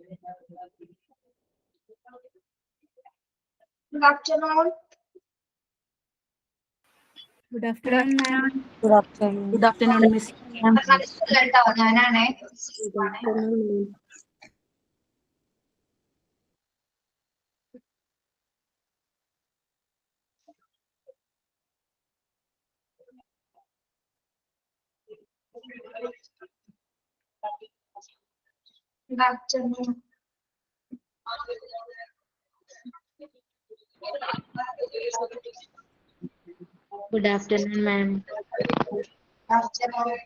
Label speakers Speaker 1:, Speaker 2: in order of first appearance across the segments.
Speaker 1: Good afternoon.
Speaker 2: Good afternoon, ma'am.
Speaker 3: Good afternoon.
Speaker 4: Good afternoon, Miss.
Speaker 1: ഞാനാണ് Good afternoon.
Speaker 4: Good afternoon, ma'am.
Speaker 1: Good afternoon.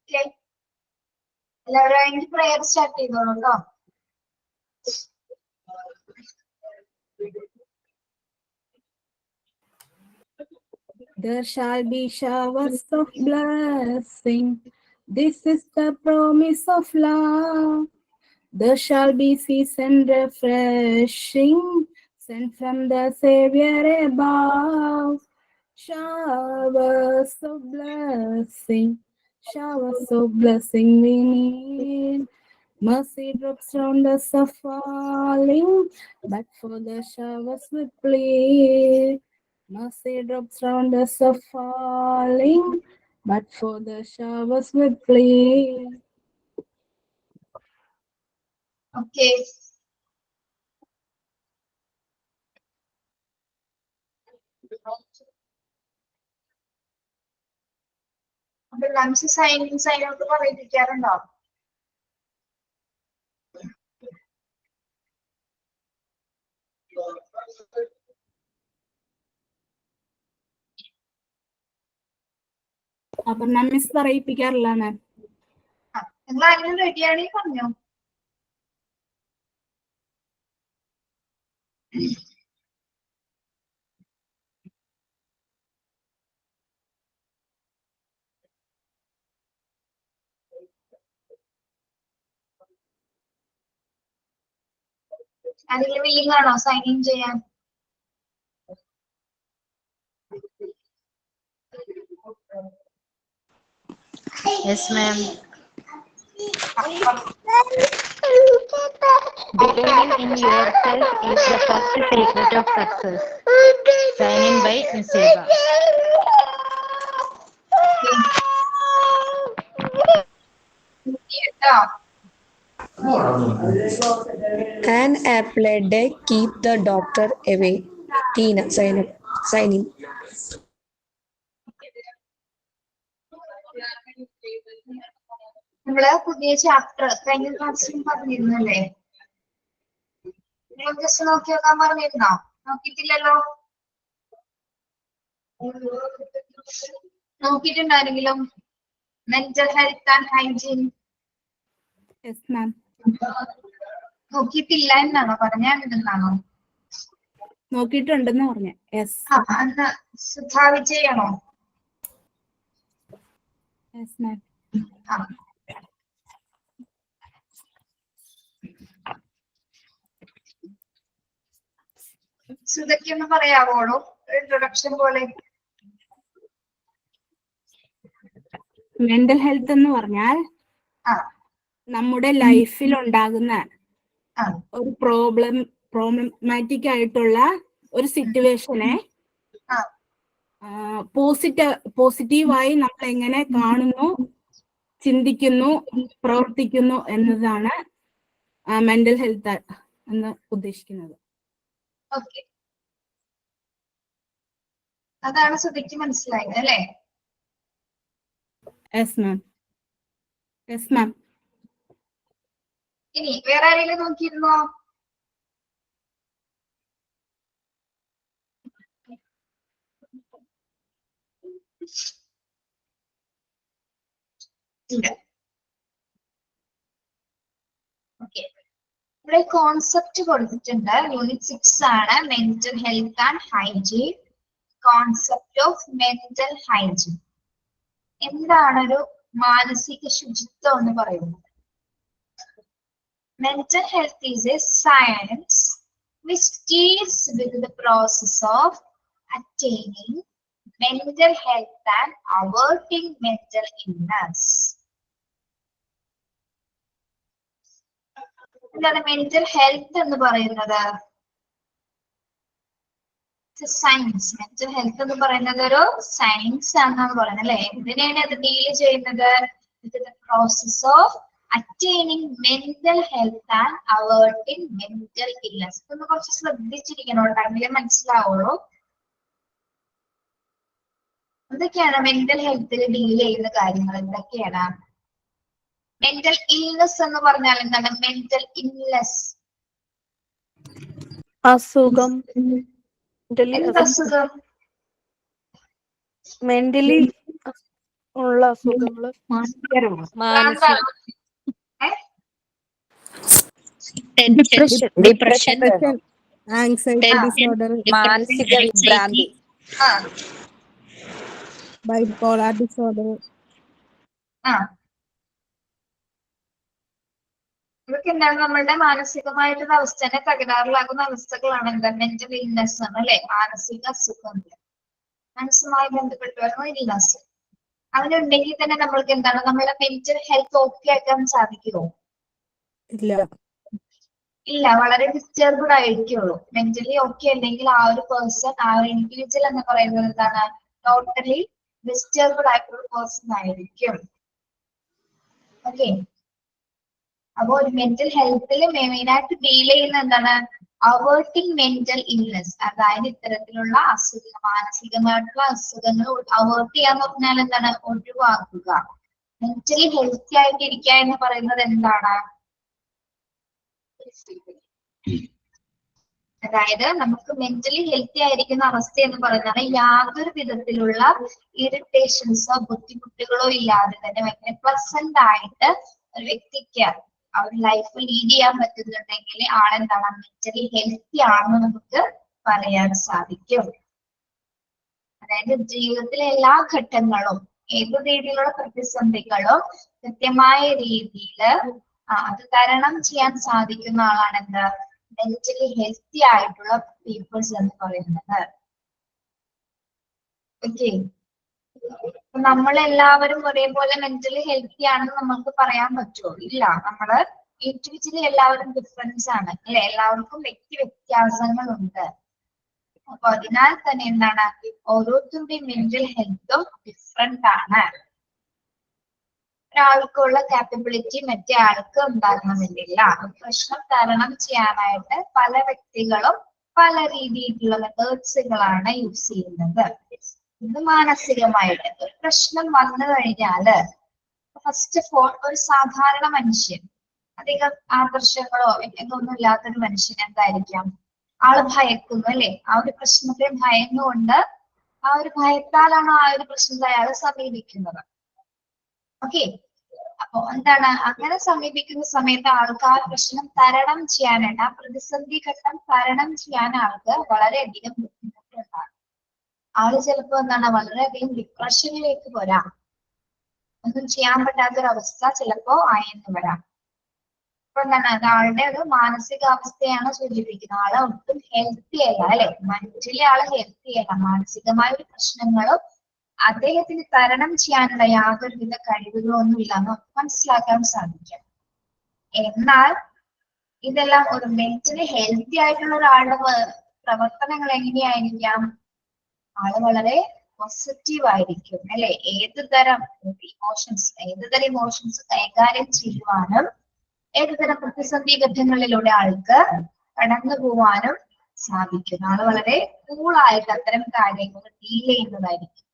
Speaker 1: Okay. എല്ലാവരും എനിക്ക് prayer start ചെയ്തോളൂ കേട്ടോ.
Speaker 2: There shall be showers of blessing. This is the promise of love. There shall be peace and refreshing sent from the Savior above. Showers of blessing we need. Mercy drops round us are falling, but for the showers we plead. Mercy drops round us are falling, but for the showers we plead.
Speaker 1: Okay. അപ്പൊ ലംസ് sign out പറയിപ്പിക്കാറുണ്ടോ?
Speaker 2: Aparna miss പറയിപ്പിക്കാറില്ല ma'am.
Speaker 1: നിങ്ങൾ ആരെങ്കിലും റെഡിയാണെങ്കിൽ പറഞ്ഞോ. ആരെങ്കിലും willing ആണോ സൈൻ ഇൻ ചെയ്യാൻ?
Speaker 4: Yes, ma'am.
Speaker 5: Believing in yourself is the first secret of success. Signing by Miss Eva.
Speaker 1: കേട്ടോ?
Speaker 3: An apple a day keep the doctor away. Tina, signing.
Speaker 1: നമ്മള് പുതിയ ചാപ്റ്റർ കഴിഞ്ഞ ക്ലാസ്സിൽ പറഞ്ഞിരുന്നല്ലേ? നിങ്ങൾ ജസ്റ്റ് നോക്കി നോക്കാൻ പറഞ്ഞിരുന്നോ? നോക്കിയിട്ടില്ലല്ലോ? നോക്കിയിട്ടുണ്ടായിരുന്നെങ്കിലും mental health and hygiene
Speaker 2: yes ma'am.
Speaker 1: നോക്കിയിട്ടില്ല എന്നാണോ പറഞ്ഞാണോ?
Speaker 2: നോക്കിയിട്ടുണ്ടെന്ന് പറഞ്ഞ. യെസ്.
Speaker 1: അന്ന് സുധാവി ചെയ്യണോ?
Speaker 2: Yes ma'am.
Speaker 1: സുധയ്ക്കൊന്ന് പറയാവോളൂ ഇൻട്രൊഡക്ഷൻ പോലെ?
Speaker 2: മെന്റൽ ഹെൽത്ത് എന്ന് പറഞ്ഞാൽ നമ്മുടെ ലൈഫിൽ ഉണ്ടാകുന്ന ഒരു പ്രോബ്ലമാറ്റിക് ആയിട്ടുള്ള ഒരു സിറ്റുവേഷനെ പോസിറ്റീവായി നമ്മൾ എങ്ങനെ കാണുന്നു, ചിന്തിക്കുന്നു, പ്രവർത്തിക്കുന്നു എന്നതാണ് മെന്റൽ ഹെൽത്ത് എന്ന് ഉദ്ദേശിക്കുന്നത്.
Speaker 1: ഓക്കെ, അതാണ് സുധയ്ക്ക് മനസ്സിലായത് അല്ലേ?
Speaker 2: Yes ma'am. Yes ma'am.
Speaker 1: ഇനി വേറെ ആരെങ്കിലും നോക്കിയിരുന്നോ? ഇല്ല. ഓക്കെ, ഇവിടെ കോൺസെപ്റ്റ് കൊടുത്തിട്ടുണ്ട്. യൂണിറ്റ് 6 ആണ്, mental health and hygiene. Concept of mental hygiene. എന്താണ് ഒരു മാനസിക ശുചിത്വം എന്ന് പറയുന്നത്? mental health is a science which deals with the process of attaining mental health and averting mental illness. എന്താണ് മെന്റൽ ഹെൽത്ത് എന്ന് പറയുന്നത്? സയൻസ്. മെന്റൽ ഹെൽത്ത് എന്ന് പറയുന്നത് ഒരു സയൻസ് ആണെന്നാണ് പറയുന്നത് അല്ലെ. എന്തിനാണ് അത് ഡീൽ ചെയ്യുന്നത്? Process of attaining mental health and averting mental illness. ഇതൊന്ന് കുറച്ച് ശ്രദ്ധിച്ചിരിക്കണം കേട്ടോ, എങ്കിലേ മനസ്സിലാവുള്ളൂ. എന്തൊക്കെയാണ് മെന്റൽ ഹെൽത്തിൽ ഡീൽ ചെയ്യുന്ന കാര്യങ്ങൾ? എന്തൊക്കെയാണ്? മെന്റൽ ഇൽനെസ് എന്ന് പറഞ്ഞാൽ എന്താണ്? മെന്റൽ ഇൽനെസ്
Speaker 2: അസുഖം,
Speaker 1: എന്തസുഖം?
Speaker 2: മെന്റലി ഉള്ള അസുഖങ്ങള്, മാനസിക
Speaker 3: ഡിപ്രഷൻ,
Speaker 2: ആങ്സൈറ്റി ഡിസോർഡർ,
Speaker 3: മാനസിക വിഭ്രാന്തി,
Speaker 2: ബൈപോളാർ ഡിസോർഡർ.
Speaker 1: ഇതൊക്കെ എന്താണ്? നമ്മളുടെ മാനസികമായിട്ടുള്ള അവസ്ഥനെ തകരാറിലാകുന്ന അവസ്ഥകളാണ് എന്താ? മെന്റൽ ഇൽനെസ് ആണ് അല്ലെ. മാനസിക അസുഖങ്ങൾ, മനസ്സുമായി ബന്ധപ്പെട്ട് വരുന്ന ഇൽനെസ്. അതിനുണ്ടെങ്കിൽ തന്നെ നമ്മൾക്ക് എന്താണ്? നമ്മളുടെ മെന്റൽ ഹെൽത്ത് ഓക്കെ ആക്കാൻ സാധിക്കുമോ?
Speaker 2: ഇല്ല.
Speaker 1: ഇല്ല, വളരെ ഡിസ്റ്റർബ്ഡ് ആയിരിക്കുള്ളൂ. മെന്റലി ഓക്കെ അല്ലെങ്കിൽ ആ ഒരു പേഴ്സൺ, ആ ഒരു ഇൻഡിവിജ്വൽ എന്ന് പറയുന്നത് എന്താണ്? ടോട്ടലി ഡിസ്റ്റർബ്ഡ് ആയിട്ടുള്ള പേഴ്സൺ ആയിരിക്കും. ഓക്കെ. അപ്പൊ ഒരു മെന്റൽ ഹെൽത്തിൽ മെയിനായിട്ട് ഡീൽ ചെയ്യുന്ന എന്താണ്? അവേർട്ടിങ് മെന്റൽ ഇൽനെസ്. അതായത് ഇത്തരത്തിലുള്ള അസുഖ, മാനസികമായിട്ടുള്ള അസുഖങ്ങൾ അവേർട്ട് ചെയ്യാന്ന് പറഞ്ഞാൽ എന്താണ്? ഒഴിവാക്കുക. മെന്റലി ഹെൽത്തി ആയിട്ടിരിക്കുക എന്ന് പറയുന്നത് എന്താണ്? അതായത് നമുക്ക് മെന്റലി ഹെൽത്തി ആയിരിക്കുന്ന അവസ്ഥ എന്ന് പറയുന്നത് യാതൊരു വിധത്തിലുള്ള ഇറിറ്റേഷൻസോ ബുദ്ധിമുട്ടുകളോ ഇല്ലാതെ തന്നെ ഭയങ്കര പ്ലസന്റ് ആയിട്ട് ഒരു വ്യക്തിക്ക് അവർ ലൈഫ് ലീഡ് ചെയ്യാൻ പറ്റുന്നുണ്ടെങ്കിൽ ആളെന്താണ്? മെന്റലി ഹെൽത്തി ആണെന്ന് നമുക്ക് പറയാൻ സാധിക്കും. അതായത് ജീവിതത്തിലെ എല്ലാ ഘട്ടങ്ങളും ഏത് രീതിയിലുള്ള പ്രതിസന്ധികളും കൃത്യമായ രീതിയിൽ അത് തരണം ചെയ്യാൻ സാധിക്കുന്ന ആളാണ് എന്താ? മെന്റലി ഹെൽത്തി ആയിട്ടുള്ള പീപ്പിൾസ് എന്ന് പറയുന്നത്. ഓക്കെ. നമ്മളെല്ലാവരും ഒരേപോലെ മെന്റലി ഹെൽത്തി ആണെന്ന് നമുക്ക് പറയാൻ പറ്റുമോ? ഇല്ല. നമ്മള് ഇൻഡിവിജ്വലി എല്ലാവരും ഡിഫറൻസ് ആണ് അല്ലെ. എല്ലാവർക്കും വ്യക്തി വ്യത്യാസങ്ങളുണ്ട്. അപ്പൊ അതിനാൽ തന്നെ എന്താണ്? ഓരോരുത്തരുടെയും മെന്റൽ ഹെൽത്തും ഡിഫറെന്റ് ആണ്. ഒരാൾക്കുള്ള കാപ്പബിലിറ്റി മറ്റേ ആൾക്ക് ഉണ്ടാകണമെന്നില്ല. പ്രശ്നം തരണം ചെയ്യാനായിട്ട് പല വ്യക്തികളും പല രീതിയിലുള്ള മെത്തേഡ്സുകളാണ് യൂസ് ചെയ്യുന്നത്. ഇത് മാനസികമായിട്ട് ഒരു പ്രശ്നം വന്നു കഴിഞ്ഞാല് ഫസ്റ്റ് ഓഫ് ഓൾ ഒരു സാധാരണ മനുഷ്യൻ, അധികം ആകർഷങ്ങളോ ഒന്നും ഇല്ലാത്തൊരു മനുഷ്യൻ എന്തായിരിക്കാം? ആള് ഭയക്കുന്നു അല്ലെ. ആ ഒരു പ്രശ്നത്തെ ഭയന്നുകൊണ്ട് ആ ഒരു ഭയത്താലാണ് ആ ഒരു പ്രശ്നത്തെ അയാളെ സമീപിക്കുന്നത്. ഓക്കെ. അപ്പൊ എന്താണ്? അങ്ങനെ സമീപിക്കുന്ന സമയത്ത് ആൾക്ക് ആ പ്രശ്നം തരണം ചെയ്യാനായിട്ട്, ആ പ്രതിസന്ധി ഘട്ടം തരണം ചെയ്യാൻ ആൾക്ക് വളരെയധികം ബുദ്ധിമുട്ടുണ്ടാകും. ആള് ചിലപ്പോ എന്താണ്? വളരെയധികം ഡിപ്രഷനിലേക്ക് വരാം. ഒന്നും ചെയ്യാൻ പറ്റാത്തൊരവസ്ഥ ചിലപ്പോ ആയെന്ന് വരാം. അപ്പൊ എന്താണ്? അത് ആളുടെ ഒരു മാനസികാവസ്ഥയാണ് സൂചിപ്പിക്കുന്നത്. ആളെ ഒട്ടും ഹെൽത്തി അല്ല അല്ലെ. മെന്റലി ആള് ഹെൽത്തി അല്ല. മാനസികമായ ഒരു പ്രശ്നങ്ങളും അദ്ദേഹത്തിന് തരണം ചെയ്യാനുള്ള യാതൊരുവിധ കഴിവുകളോ ഒന്നും ഇല്ലെന്ന് മനസ്സിലാക്കാൻ സാധിക്കും. എന്നാൽ ഇതെല്ലാം ഒരു മെന്റലി ഹെൽത്തി ആയിട്ടുള്ള ഒരാളുടെ പ്രവർത്തനങ്ങൾ എങ്ങനെയായിരിക്കാം? ആള് വളരെ പോസിറ്റീവ് ആയിരിക്കും അല്ലെ. ഏതുതരം ഇമോഷൻസ് കൈകാര്യം ചെയ്യുവാനും ഏതുതരം പ്രതിസന്ധി ഘട്ടങ്ങളിലൂടെ ആൾക്ക് കടന്നു പോവാനും സാധിക്കും. ആള് വളരെ കൂളായിട്ട് അത്തരം കാര്യങ്ങൾ ഡീൽ ചെയ്യുന്നതായിരിക്കും.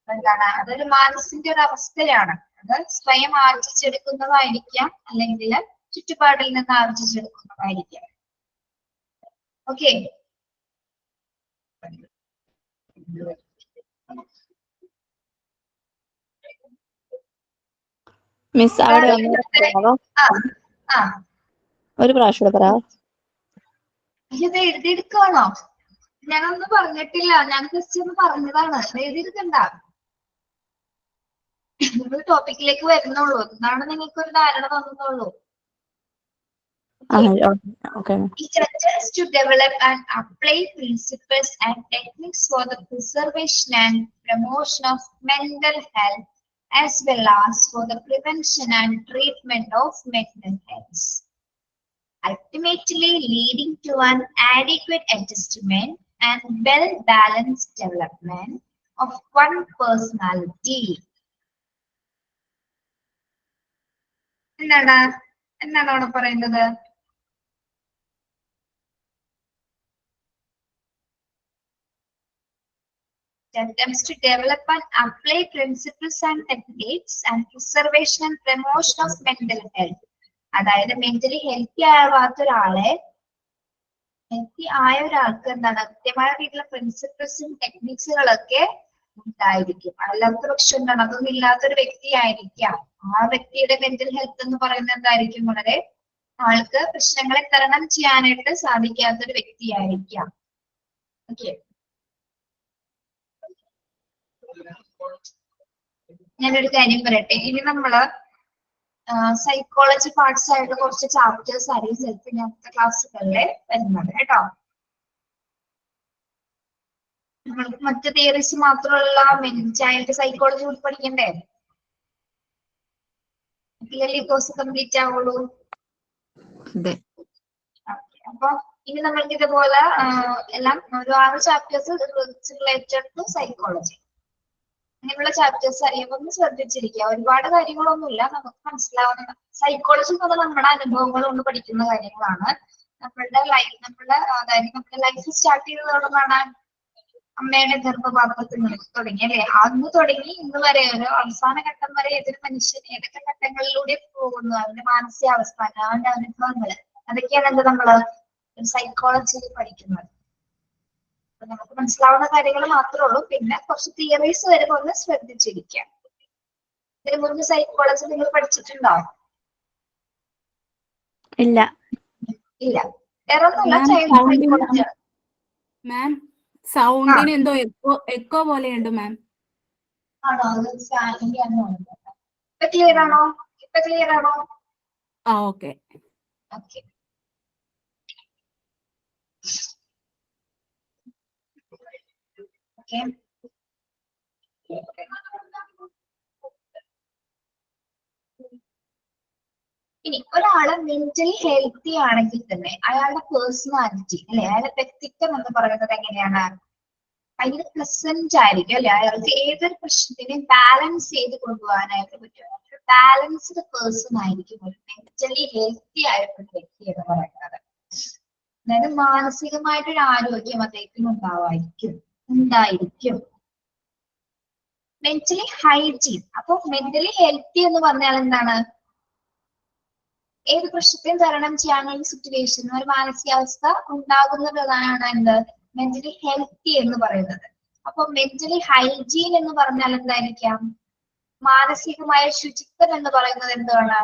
Speaker 1: എന്താണ്? അതൊരു മനസ്സിന്റെ ഒരു അവസ്ഥയാണ്. അത് സ്വയം ആർജിച്ചെടുക്കുന്നതായിരിക്കാം, അല്ലെങ്കിൽ ചുറ്റുപാടിൽ നിന്ന് ആർജിച്ചെടുക്കുന്നതായിരിക്കാം. ഓക്കെ.
Speaker 6: മിസ് അവിടെ ഒരു പ്രാവശ്യം പറയാം.
Speaker 1: ഇത് എഴുതിയെടുക്കുകയാണോ? ഞാനൊന്നും പറഞ്ഞിട്ടില്ല. ഞാൻ ജസ്റ്റ് ഒന്ന് പറഞ്ഞതാണ്. എഴുതിയെടുക്കണ്ട. നിങ്ങൾ ടോപ്പിക്കിലേക്ക് വരുന്നുള്ളൂ. എന്നാണ് നിങ്ങൾക്ക് ഒരു ധാരണ തന്നുള്ളൂ.
Speaker 6: Okay.
Speaker 1: It attempts to develop and apply principles and techniques for the preservation and promotion of mental health as well as for the prevention and treatment of mental health, ultimately leading to an adequate adjustment and well-balanced development of one personality. എന്താണ് അവിടെ പറയുന്നത്? Attempts to develop and apply principles and techniques and preservation and promotion of mental health. അതായത് mentally healthy ആവാത്ത ഒരാൾക്ക് എന്താണ് കൃത്യമായ രീതിയിലുള്ള പ്രിൻസിപ്പിൾസും ടെക്നിക്സുകളൊക്കെ ഉണ്ടായിരിക്കും. അല്ലാത്ത പക്ഷം എന്താണ് അതൊന്നും ഇല്ലാത്തൊരു വ്യക്തി ആയിരിക്കാം. ആ വ്യക്തിയുടെ മെന്റൽ ഹെൽത്ത് എന്ന് പറയുന്നത് എന്തായിരിക്കും? വളരെ ആൾക്ക് പ്രശ്നങ്ങളെ തരണം ചെയ്യാനായിട്ട് സാധിക്കാത്തൊരു വ്യക്തിയായിരിക്കാം. ഓക്കെ, ഞാനൊരു കാര്യം പറയട്ടെ. ഇനി നമ്മള് സൈക്കോളജി പാർട്സ് ആയിട്ട് കുറച്ച് ചാപ്റ്റേഴ്സ് ആയിരിക്കും ചിലപ്പോൾ ഇന്നത്തെ ക്ലാസ്സുകളിൽ വരുന്നത് കേട്ടോ. നമ്മൾക്ക് മറ്റു തിയറീസ് മാത്രമുള്ള ചൈൽഡ് സൈക്കോളജി കൂടി പഠിക്കണ്ടേ? ഈ കോഴ്സ് കംപ്ലീറ്റ് ആവുള്ളൂ. അപ്പൊ ഇനി നമ്മൾക്ക് ഇതുപോലെ എല്ലാം ഒരു 6 ചാപ്റ്റേഴ്സ് റിലേറ്റഡ് ടു സൈക്കോളജി അങ്ങനെയുള്ള ചാപ്റ്റേഴ്സ് അറിയുമ്പോൾ ഒന്ന് ശ്രദ്ധിച്ചിരിക്കുക. ഒരുപാട് കാര്യങ്ങളൊന്നുമില്ല, നമുക്ക് മനസ്സിലാവുന്ന സൈക്കോളജി എന്ന് പറഞ്ഞാൽ നമ്മുടെ അനുഭവങ്ങൾ കൊണ്ട് പഠിക്കുന്ന കാര്യങ്ങളാണ്. അതായത് നമ്മുടെ ലൈഫ് സ്റ്റാർട്ട് ചെയ്തതോടെന്നാണ് അമ്മയുടെ ഗർഭപാത്രത്തിൽ നിന്ന് തുടങ്ങി അല്ലെ? അന്ന് തുടങ്ങി ഇന്ന് വരെ ഒരു അവസാന ഘട്ടം വരെ ഏതൊരു മനുഷ്യൻ ഏതൊക്കെ ഘട്ടങ്ങളിലൂടെ പോകുന്നു, അവന്റെ മാനസികാവസ്ഥ, അവന്റെ അനുഭവങ്ങള്, അതൊക്കെയാണ് എന്ത് നമ്മള് സൈക്കോളജിയിൽ പഠിക്കുന്നത്. നമുക്ക് മനസ്സിലാവുന്ന കാര്യങ്ങൾ മാത്രമേ ഉള്ളൂ. പിന്നെ കുറച്ച് തിയറീസ് വരുമ്പോൾ ഒന്ന് ശ്രദ്ധിച്ചിരിക്കാം. ഇതിനു മുമ്പ് സൈക്കോളജി നിങ്ങൾ പഠിച്ചിട്ടുണ്ടോ?
Speaker 6: ഇല്ല.
Speaker 1: വേറെ ഒന്നുമല്ല, ചൈൽഡ് സൈക്കോളജി.
Speaker 2: മാം സൗണ്ടിന് എന്തോ എക്കോ പോലെയുണ്ട് മാം.
Speaker 1: ആണോ? അത് ഇപ്പൊ ക്ലിയർ ആണോ?
Speaker 2: ഓക്കെ.
Speaker 1: ഓക്കെ, ഇനി ഒരാള് മെന്റലി ഹെൽത്തി ആണെങ്കിൽ തന്നെ അയാളുടെ പേഴ്സണാലിറ്റി അല്ലെ, അയാളുടെ വ്യക്തിത്വം എന്ന് പറയുന്നത് എങ്ങനെയാണ്? ഭയങ്കര പ്ലസന്റ് ആയിരിക്കും അല്ലെ? അയാൾക്ക് ഏതൊരു പ്രശ്നത്തിനെയും ബാലൻസ് ചെയ്ത് കൊണ്ടുപോകാനായിട്ട് പറ്റും. ബാലൻസ്ഡ് പേഴ്സൺ ആയിരിക്കും ഒരു മെന്റലി ഹെൽത്തി ആയിട്ടുള്ള വ്യക്തി എന്ന് പറയുന്നത്. അതായത് മാനസികമായിട്ടൊരു ആരോഗ്യം അദ്ദേഹത്തിന് ഉണ്ടായിരിക്കും. Mentally hygiene. അപ്പൊ മെന്റലി ഹെൽത്തി എന്ന് പറഞ്ഞാൽ എന്താണ്? ഏത് പ്രശ്നത്തെയും തരണം ചെയ്യാനുള്ള സിറ്റുവേഷൻ, ഒരു മാനസികാവസ്ഥ ഉണ്ടാകുന്നതാണ് എന്ത് മെന്റലി ഹെൽത്തി എന്ന് പറയുന്നത്. അപ്പൊ മെന്റലി ഹൈജീൻ എന്ന് പറഞ്ഞാൽ എന്തായിരിക്കാം? മാനസികമായ ശുചിത്വം എന്ന് പറയുന്നത് എന്താണ്?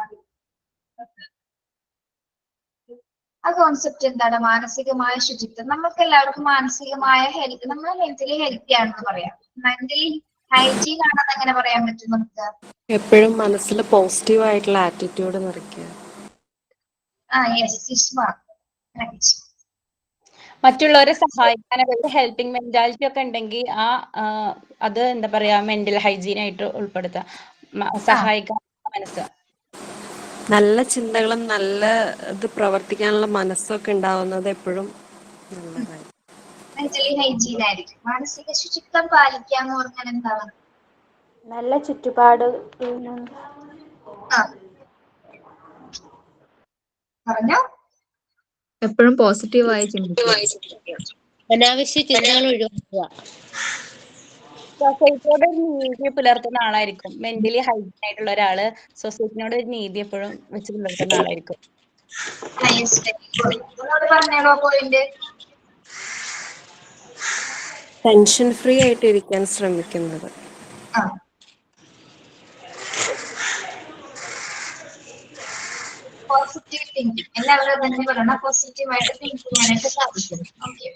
Speaker 1: ആ കോൺസെപ്റ്റ് എന്താണ്? മാനസികമായ ശുചിത്വം. നമുക്ക് എല്ലാവർക്കും മാനസികമായ ഹെൽത്ത്, നമ്മൾ മെന്റലി ഹെൽത്തി ആണെന്ന് പറയാം. മെന്റലി ഹൈജീൻ ആണെന്ന് എങ്ങനെ പറയാൻ പറ്റും നമുക്ക്?
Speaker 3: എപ്പോഴും മനസ്സിൽ പോസിറ്റീവ് ആയിട്ടുള്ള ആറ്റിറ്റ്യൂഡ് നിറയ്ക്കുക.
Speaker 7: മറ്റുള്ളവരെ സഹായിക്കാൻ ഹെൽപ്പിംഗ് മെന്റാലിറ്റി ഒക്കെ ഉണ്ടെങ്കിൽ അത് എന്താ പറയാ മെന്റൽ ഹൈജീൻ ആയിട്ട് ഉൾപ്പെടുത്താം. സഹായിക്കാൻ മനസ്സ്,
Speaker 3: നല്ല ചിന്തകളും നല്ല ഇത് പ്രവർത്തിക്കാനുള്ള മനസ്സൊക്കെ ഉണ്ടാവുന്നത് എപ്പോഴും നല്ലതായി.
Speaker 1: മെന്റലി ഹൈജീൻ ആയിരിക്കും. മാനസിക ശുചിത്വം പാലിക്കാന്ന് പറഞ്ഞാൽ എന്താണ്?
Speaker 5: നല്ല ചുറ്റുപാട്.
Speaker 1: പറഞ്ഞോ.
Speaker 8: എപ്പോഴും പോസിറ്റീവായി ചിന്തിക്കുക.
Speaker 5: അനാവശ്യ ചിന്തകൾ ഒഴിവാക്കുക.
Speaker 7: സൊസൈറ്റിയോട് ഒരു നീതി പുലർത്തുന്ന ആളായിരിക്കും. മെന്റലി ഹൈജീൻ ആയിട്ടുള്ള ഒരാള് സൊസൈറ്റിനോട് ഒരു നീതി എപ്പോഴും വെച്ച് പുലർത്തുന്ന ആളായിരിക്കും.
Speaker 3: ടെൻഷൻ ഫ്രീ ആയിട്ട് ഇരിക്കാൻ ശ്രമിക്കുന്നത്.
Speaker 1: Positive thinking. എല്ലാവരും തന്നെ പറയണം പോസിറ്റീവായിട്ട് തിങ്ക് ചെയ്യാനായിട്ട് സാധിക്കും. ഓക്കെ,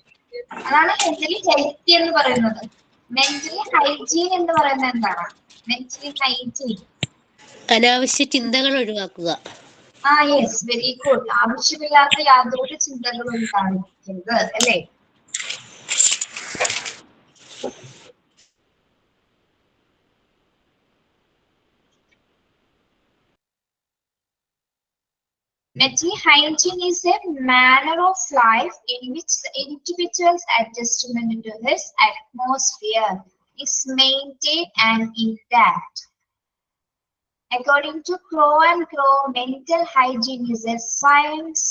Speaker 1: അതാണ് മെന്റലി ഹെൽത്തി എന്ന് പറയുന്നത്. മെന്റലി ഹൈജീൻ എന്ന് പറയുന്നത് എന്താണ്? മെന്റലി ഹൈജീൻ
Speaker 5: അനാവശ്യ ചിന്തകൾ ഒഴിവാക്കുക.
Speaker 1: Yes, very good. ആവശ്യമില്ലാത്ത യാതൊരു ചിന്തകളും കാണിക്കരുത് അല്ലേ? Mental hygiene is a manner of life in which the individual's adjustment to his atmosphere is maintained and intact. According to Crow and Crow, mental hygiene is a science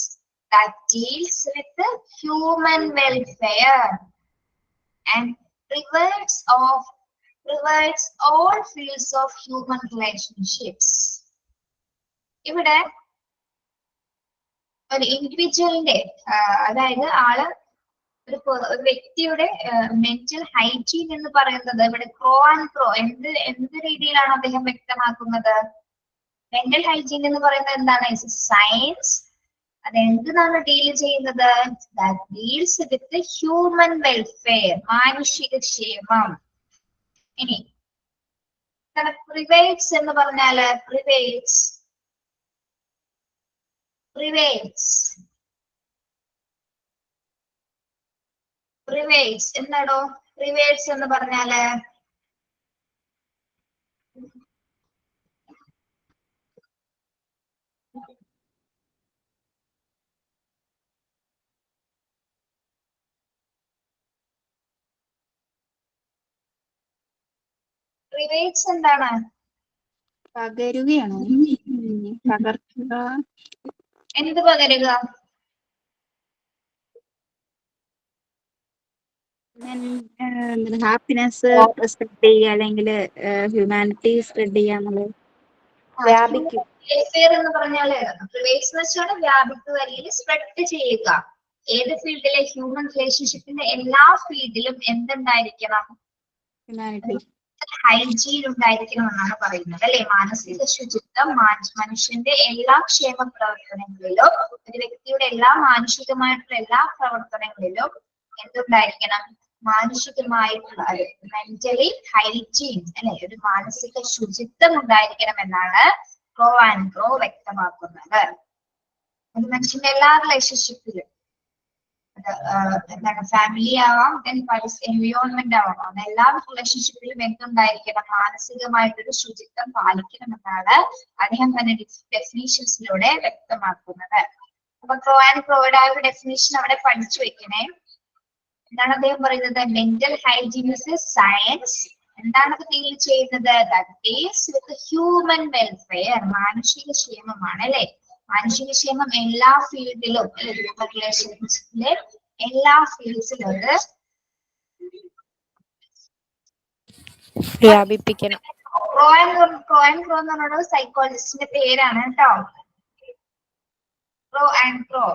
Speaker 1: that deals with the human welfare and rewards all fields of human relationships. ഇവിടെ ഒരു ഇൻഡിവിജ്വലിന്റെ അതായത് ഒരു വ്യക്തിയുടെ mental hygiene എന്ന് പറയുന്നത് ഇവിടെ ക്രോ and ക്രോ എന്ത് രീതിയിലാണ് അദ്ദേഹം വ്യക്തമാക്കുന്നത്? മെന്റൽ ഹൈജീൻ എന്ന് പറയുന്നത് എന്താണ്? സയൻസ്. അത് എന്തിനാണ് ഡീൽ ചെയ്യുന്നത്? ഡീൽസ് വിത്ത് ഹ്യൂമൻ വെൽഫെയർ, മാനുഷിക ക്ഷേമം. ഇനി പ്രിവേറ്റ്സ് എന്ന് പറഞ്ഞാല് പ്രിവേറ്റ്സ് എന്താണോ? പ്രിവേറ്റ്സ് എന്ന് പറഞ്ഞാല് പ്രിവേറ്റ്സ് എന്താണ്?
Speaker 2: പകരുകയാണോ? പകർത്തുക.
Speaker 1: എന്ത് പകരുക?
Speaker 2: ഹാപ്പിനെസ് സ്പ്രെഡ് ചെയ്യുക, അല്ലെങ്കിൽ ഹ്യൂമാനിറ്റി സ്പ്രെഡ് ചെയ്യുക എന്നുള്ളത്. വ്യാപിക്കും.
Speaker 1: എന്ന് പറഞ്ഞാല് പ്രിവേറ്റ്സ് എന്ന് വെച്ചാൽ വ്യാപിക്കുക അല്ലെങ്കിൽ സ്പ്രെഡ് ചെയ്യുക. ഏത് ഫീൽഡിലെ? ഹ്യൂമൻ റിലേഷൻഷിപ്പിന്റെ എല്ലാ ഫീൽഡിലും എന്തുണ്ടായിരിക്കണം?
Speaker 2: ഹ്യൂമാനിറ്റി,
Speaker 1: ഹൈജീൻ ഉണ്ടായിരിക്കണം എന്നാണ് പറയുന്നത് അല്ലെ? മാനസിക ശുചിത്വം മനുഷ്യന്റെ എല്ലാ ക്ഷേമ പ്രവർത്തനങ്ങളിലും, ഒരു വ്യക്തിയുടെ എല്ലാ മാനുഷികമായിട്ടുള്ള എല്ലാ പ്രവർത്തനങ്ങളിലും എന്തുണ്ടായിരിക്കണം? മാനുഷികമായിട്ടുള്ള മെന്റലി ഹൈജീൻ അല്ലെ, ഒരു മാനസിക ശുചിത്വം ഉണ്ടായിരിക്കണം എന്നാണ് ക്രോ ആൻഡ് ക്രോ വ്യക്തമാക്കുന്നത്. അത് മനുഷ്യന്റെ എല്ലാ റിലേഷൻഷിപ്പിലും, എന്താണ്, ഫാമിലി ആവാം, എൻവയോൺമെന്റ് ആവാം, എല്ലാ റിലേഷൻഷിപ്പിലും എന്തുണ്ടായിരിക്കണം? മാനസികമായിട്ടൊരു ശുചിത്വം പാലിക്കണമെന്നാണ് അദ്ദേഹം തന്നെ ഡെഫിനീഷൻസിലൂടെ വ്യക്തമാക്കുന്നത്. അപ്പൊ ക്രോ ആൻഡ് ക്രോയുടെ ആ ഒരു ഡെഫിനേഷൻ അവിടെ പഠിച്ചു വെക്കണേ. എന്താണ് അദ്ദേഹം പറയുന്നത്? Mental hygiene is A science. എന്താണത് ഡീൽ ചെയ്യുന്നത്? That deals with human welfare, മാനുഷിക ക്ഷേമമാണ് അല്ലെ? മാനുഷിക ക്ഷേമം എല്ലാ ഫീൽഡിലും, ഹ്യൂമൻ റിലേഷൻഷിപ്പിലെ എല്ലാ ഫീൽഡ്സിലും
Speaker 6: വ്യാപിപ്പിക്കണം.
Speaker 1: ക്രോ ആൻഡ് ക്രോ എന്ന് പറയുന്നത് സൈക്കോളജിസ്റ്റിന്റെ പേരാണ് കേട്ടോ. Crow and Crow.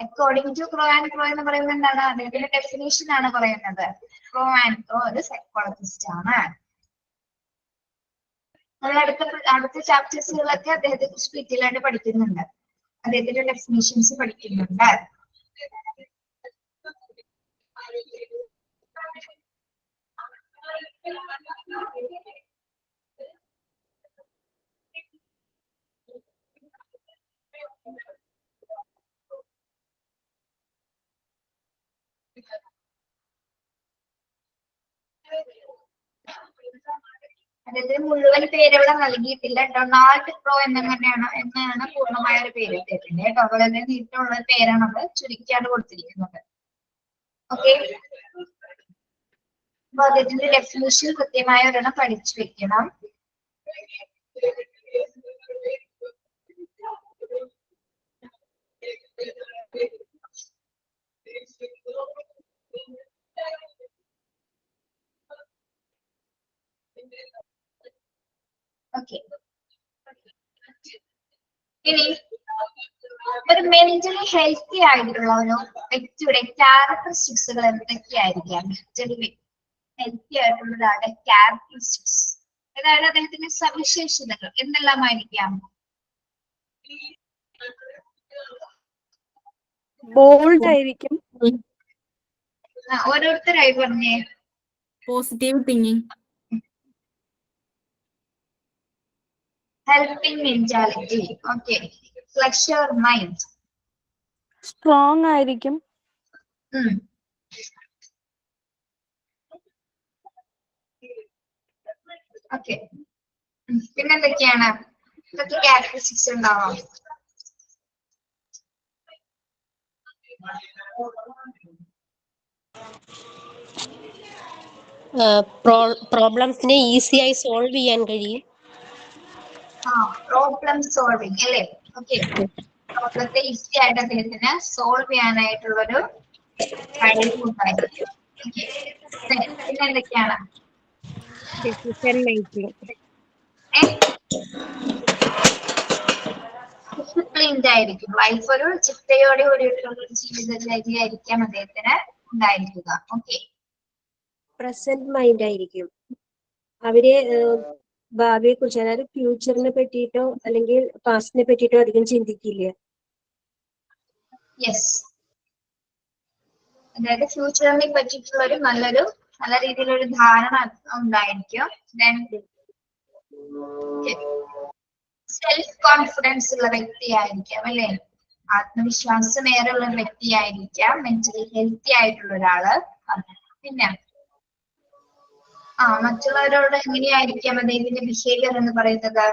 Speaker 1: According to Crow and Crow എന്ന് പറയുന്നത് എന്താണ്? അദ്ദേഹത്തിന്റെ ഡെഫിനേഷൻ ആണ് പറയുന്നത്. ക്രോ ആൻഡ് ക്രോ ഒരു സൈക്കോളജിസ്റ്റ് ആണ്. നമ്മൾ അടുത്ത ചാപ്റ്റേഴ്സുകളൊക്കെ അദ്ദേഹത്തെ കുറിച്ച് ഡീറ്റെയിൽ ആയിട്ട് പഠിക്കുന്നുണ്ട്. അദ്ദേഹത്തിന്റെ ഡെഫിനേഷൻസ് പഠിക്കുന്നുണ്ട്. അദ്ദേഹത്തിന് മുഴുവൻ പേരവിടെ നൽകിയിട്ടില്ല. ഡൊണാൾഡ് ക്രോ എന്നാണ് പൂർണ്ണമായ ഒരു പേര് ഇട്ടിട്ടുണ്ട് കേട്ടോ. അതുപോലെ തന്നെ നീട്ടുള്ള പേരാണ് അത് ചുരുക്കിയാണ് കൊടുത്തിരിക്കുന്നത്. ഓക്കെ, അപ്പൊ അദ്ദേഹത്തിന്റെ ഡെഫിനിഷൻ കൃത്യമായ ഒരെണ്ണം പഠിച്ചു വെക്കണം. ഓക്കെ, ഇനി ഒരു മെന്റലി ഹെൽത്തി ആയിട്ടുള്ള ഒരു വ്യക്തിയുടെ ക്യാരക്ടറിസ്റ്റിക്സുകൾ എന്തൊക്കെയായിരിക്കാം? മെന്റലി ഹെൽത്തി ആയിട്ടുള്ള ഒരാളുടെ ക്യാരക്ടറിസ്റ്റിക്സ്, അതായത് അദ്ദേഹത്തിന്റെ സവിശേഷതകൾ എന്തെല്ലാമായിരിക്കാം?
Speaker 2: ബോൾഡ് ആയിരിക്കും.
Speaker 1: ഓരോരുത്തരായി പറഞ്ഞേ.
Speaker 2: Positive thinking.
Speaker 1: Helping mentality. Okay, pleasure mind.
Speaker 2: Strong ആയിരിക്കും.
Speaker 1: ഓക്കെ, പിന്നെന്തൊക്കെയാണ് ഇതൊക്കെ ക്യാരക്ടറിസ്റ്റിക്സ് ഉണ്ടാവാം?
Speaker 9: പ്രോബ്ലംസിനെ ഈസിയായി സോൾവ് ചെയ്യാൻ കഴിയും.
Speaker 1: പ്രോബ്ലം സോൾവിങ് അല്ലേ? ഓക്കെ, പ്രോബ്ലത്തെ ഈസി ആയിട്ട് അദ്ദേഹത്തിന് സോൾവ് ചെയ്യാനായിട്ടുള്ളൊരു കഴിവുണ്ടായിരിക്കും. ഓക്കെ, പിന്നെ എന്തൊക്കെയാണ്?
Speaker 9: Decision making.
Speaker 1: ഡിസിപ്ലിൻഡ് ആയിരിക്കും. ലൈഫ് ഒരു ചിട്ടയോടെ കൂടിയിട്ടുള്ള ഒരു ജീവിതശൈലി ആയിരിക്കാം അദ്ദേഹത്തിന് ഉണ്ടായിരിക്കുക. ഓക്കെ,
Speaker 9: പ്രസന്റ് മൈൻഡ് ആയിരിക്കും. അവര് ഭാവിയെ കുറിച്ച്, അതായത് ഫ്യൂച്ചറിനെ പറ്റിയിട്ടോ അല്ലെങ്കിൽ പാസ്റ്റിനെ പറ്റിയിട്ടോ അധികം ചിന്തിക്കില്ല.
Speaker 1: യെസ്, അതായത് ഫ്യൂച്ചറിനെ പറ്റിയിട്ടുള്ള ഒരു നല്ല രീതിയിലൊരു ധാരണ ഉണ്ടായിരിക്കും. സെൽഫ് കോൺഫിഡൻസ് ഉള്ള വ്യക്തിയായിരിക്കാം അല്ലെ? ആത്മവിശ്വാസമേറെ ഉള്ള വ്യക്തിയായിരിക്കാം. മെന്റലി ഹെൽത്തി ആയിട്ടുള്ള ഒരാള്. പിന്നെ മറ്റുള്ളവരോട് എങ്ങനെയായിരിക്കാം അദ്ദേഹത്തിന്റെ ബിഹേവിയർ എന്ന് പറയുന്നത്?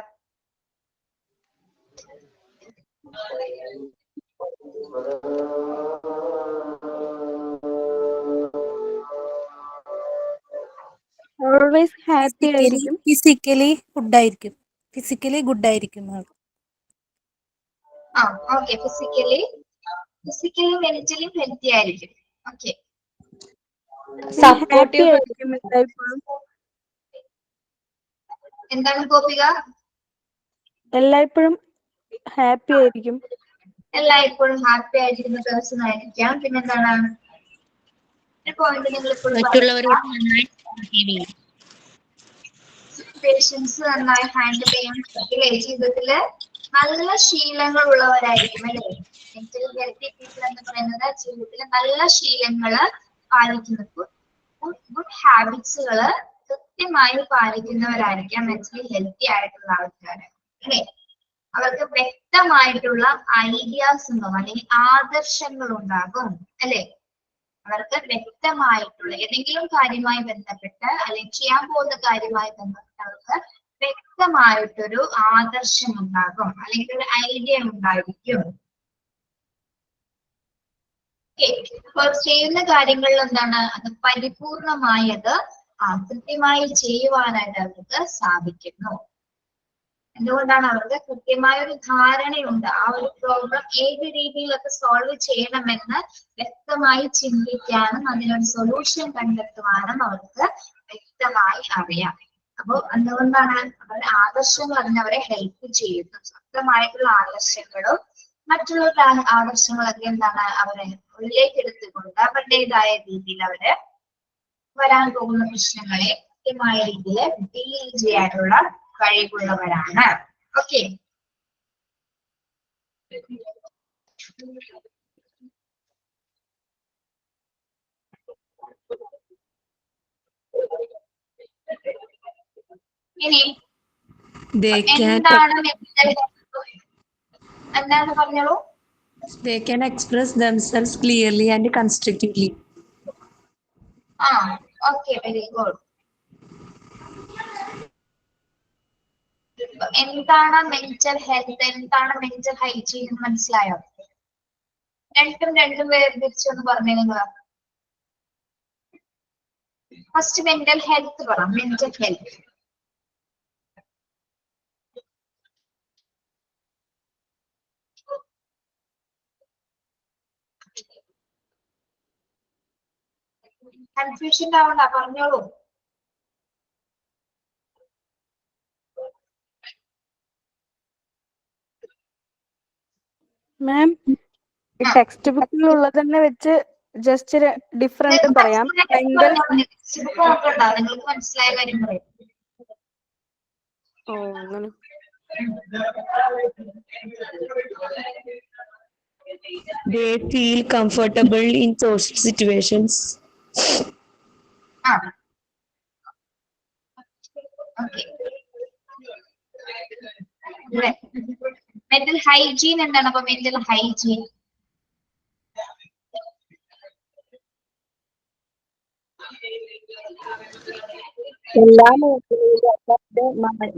Speaker 2: ഓൾവേസ് ഹാപ്പി ആയിരിക്കും.
Speaker 10: ഫിസിക്കലി ഗുഡ് ആയിരിക്കും.
Speaker 1: ഓക്കെ, ഫിസിക്കലി മെന്റലി ഹെൽത്തി ആയിരിക്കും. Okay,
Speaker 7: supportive.
Speaker 1: എന്താണ് ഗോപിക?
Speaker 2: എല്ലായ്പ്പോഴും ഹാപ്പി ആയിരിക്കും.
Speaker 1: എല്ലായ്പ്പോഴും ഹാപ്പി ആയിരിക്കുന്ന പേഴ്സൺ ആയിരിക്കാം. പിന്നെന്താണ് ഒരു പോയിന്റ് നിങ്ങൾ സിറ്റുവേഷൻസ് നന്നായി ഹാൻഡിൽ ചെയ്യാൻ പറ്റില്ലേ? ജീവിതത്തില് നല്ല ശീലങ്ങൾ ഉള്ളവരായിരിക്കും അല്ലേ? മെന്റലി ഹെൽത്തി പീപ്പിൾ എന്ന് പറയുന്നത് ജീവിതത്തില് നല്ല ശീലങ്ങള് പാലിക്കുന്ന ഗുഡ് ഹാബിറ്റ്സുകള് കൃത്യമായി പാലിക്കുന്നവരായിരിക്കാം മെന്റലി ഹെൽത്തി ആയിട്ടുള്ള ആൾക്കാര് അല്ലേ? അവർക്ക് വ്യക്തമായിട്ടുള്ള ഐഡിയാസ് ഉണ്ടാകും, അല്ലെങ്കിൽ ആദർശങ്ങൾ ഉണ്ടാകും അല്ലെ? അവർക്ക് വ്യക്തമായിട്ടുള്ള ഏതെങ്കിലും കാര്യവുമായി ബന്ധപ്പെട്ട് അല്ലെങ്കിൽ ചെയ്യാൻ പോകുന്ന കാര്യവുമായി ബന്ധപ്പെട്ട് അവർക്ക് വ്യക്തമായിട്ടൊരു ആദർശം ഉണ്ടാകും, അല്ലെങ്കിൽ ഒരു ഐഡിയ ഉണ്ടായിരിക്കും. അപ്പോൾ ചെയ്യുന്ന കാര്യങ്ങളിൽ എന്താണ് അത് പരിപൂർണമായി അത് കൃത്യമായി ചെയ്യുവാനായിട്ട് അവർക്ക് സാധിക്കുന്നു. എന്തുകൊണ്ടാണ്? അവർക്ക് കൃത്യമായ ഒരു ധാരണയുണ്ട്. ആ ഒരു പ്രോബ്ലം ഏത് രീതിയിലൊക്കെ സോൾവ് ചെയ്യണമെന്ന് വ്യക്തമായി ചിന്തിക്കാനും അതിനൊരു സൊല്യൂഷൻ കണ്ടെത്തുവാനും അവർക്ക് വ്യക്തമായി അറിയാം. അപ്പോൾ അതുകൊണ്ടാണ് അവരുടെ ആദർശങ്ങൾ അതിനവരെ ഹെൽപ്പ് ചെയ്യുന്നു. സ്വന്തമായിട്ടുള്ള ആദർശങ്ങളും മറ്റുള്ള ആദർശങ്ങളൊക്കെ എന്താണ് അവരെ ഉള്ളിലേക്ക് എടുത്തുകൊണ്ട് അവരുടേതായ രീതിയിൽ അവര് വരാൻ പോകുന്ന പ്രശ്നങ്ങളെ കൃത്യമായ രീതിയിൽ ഡീൽ ചെയ്യാനുള്ള കഴിവുള്ളവരാണ്. ഓക്കെ, ഇനി എന്താണ് പറഞ്ഞോളൂ?
Speaker 3: They can express themselves clearly and constructively.
Speaker 1: Okay, very good. എന്താണ് മെന്റൽ ഹെൽത്ത്, എന്താണ് മെന്റൽ ഹൈജീൻ എന്ന് മനസ്സിലായോ? രണ്ടും വേർതിരിച്ചൊന്ന് പറഞ്ഞേ നിങ്ങൾ. ഫസ്റ്റ് മെന്റൽ ഹെൽത്ത് പറ. മെന്റൽ ഹെൽത്ത് കൺഫ്യൂഷൻ ആവണ്ട, പറഞ്ഞോളൂ.
Speaker 2: മാം, ടെക്സ്റ്റ് ബുക്കിലുള്ളത് തന്നെ വെച്ച് ജസ്റ്റ് ഡിഫറൻറ്റ് പറയാം.
Speaker 1: നിങ്ങൾക്ക് മനസ്സിലായ കാര്യം പറയാം.
Speaker 2: അങ്ങനെ
Speaker 3: They feel comfortable in social situations.
Speaker 1: Okay. അല്ലേ? മെന്റൽ ഹൈജീൻ എന്താണ്? അപ്പൊ മെന്റൽ ഹൈജീൻ
Speaker 7: എല്ലാ മേഖലയിലും, അതായത്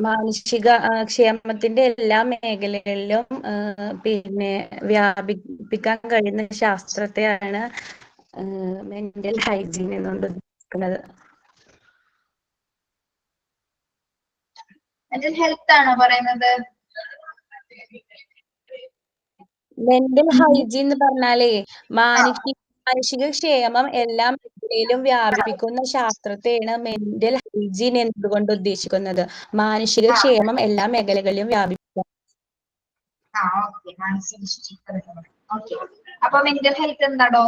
Speaker 7: മാനസിക ക്ഷേമത്തിന്റെ എല്ലാ മേഖലകളിലും പിന്നെ വ്യാപിപ്പിക്കാൻ കഴിയുന്ന ശാസ്ത്രത്തെയാണ് മെന്റൽ ഹൈജീൻ എന്നുകൊണ്ട് ഉദ്ദേശിക്കുന്നത്.
Speaker 1: മെന്റൽ ഹെൽത്ത് ആണോ പറയുന്നത്?
Speaker 7: മെന്റൽ ഹൈജീൻ എന്ന് പറഞ്ഞാലേ മാനസിക ക്ഷേമം എല്ലാ മേഖലയിലും വ്യാപിപ്പിക്കുന്ന ശാസ്ത്രത്തെയാണ് മെന്റൽ ഹൈജീൻ എന്നതുകൊണ്ട് ഉദ്ദേശിക്കുന്നത്. മാനസിക ക്ഷേമം എല്ലാ മേഖലകളിലും വ്യാപിപ്പിക്കുക.
Speaker 1: Okay, okay. അപ്പൊ മെന്റൽ ഹെൽത്ത് എന്താടോ?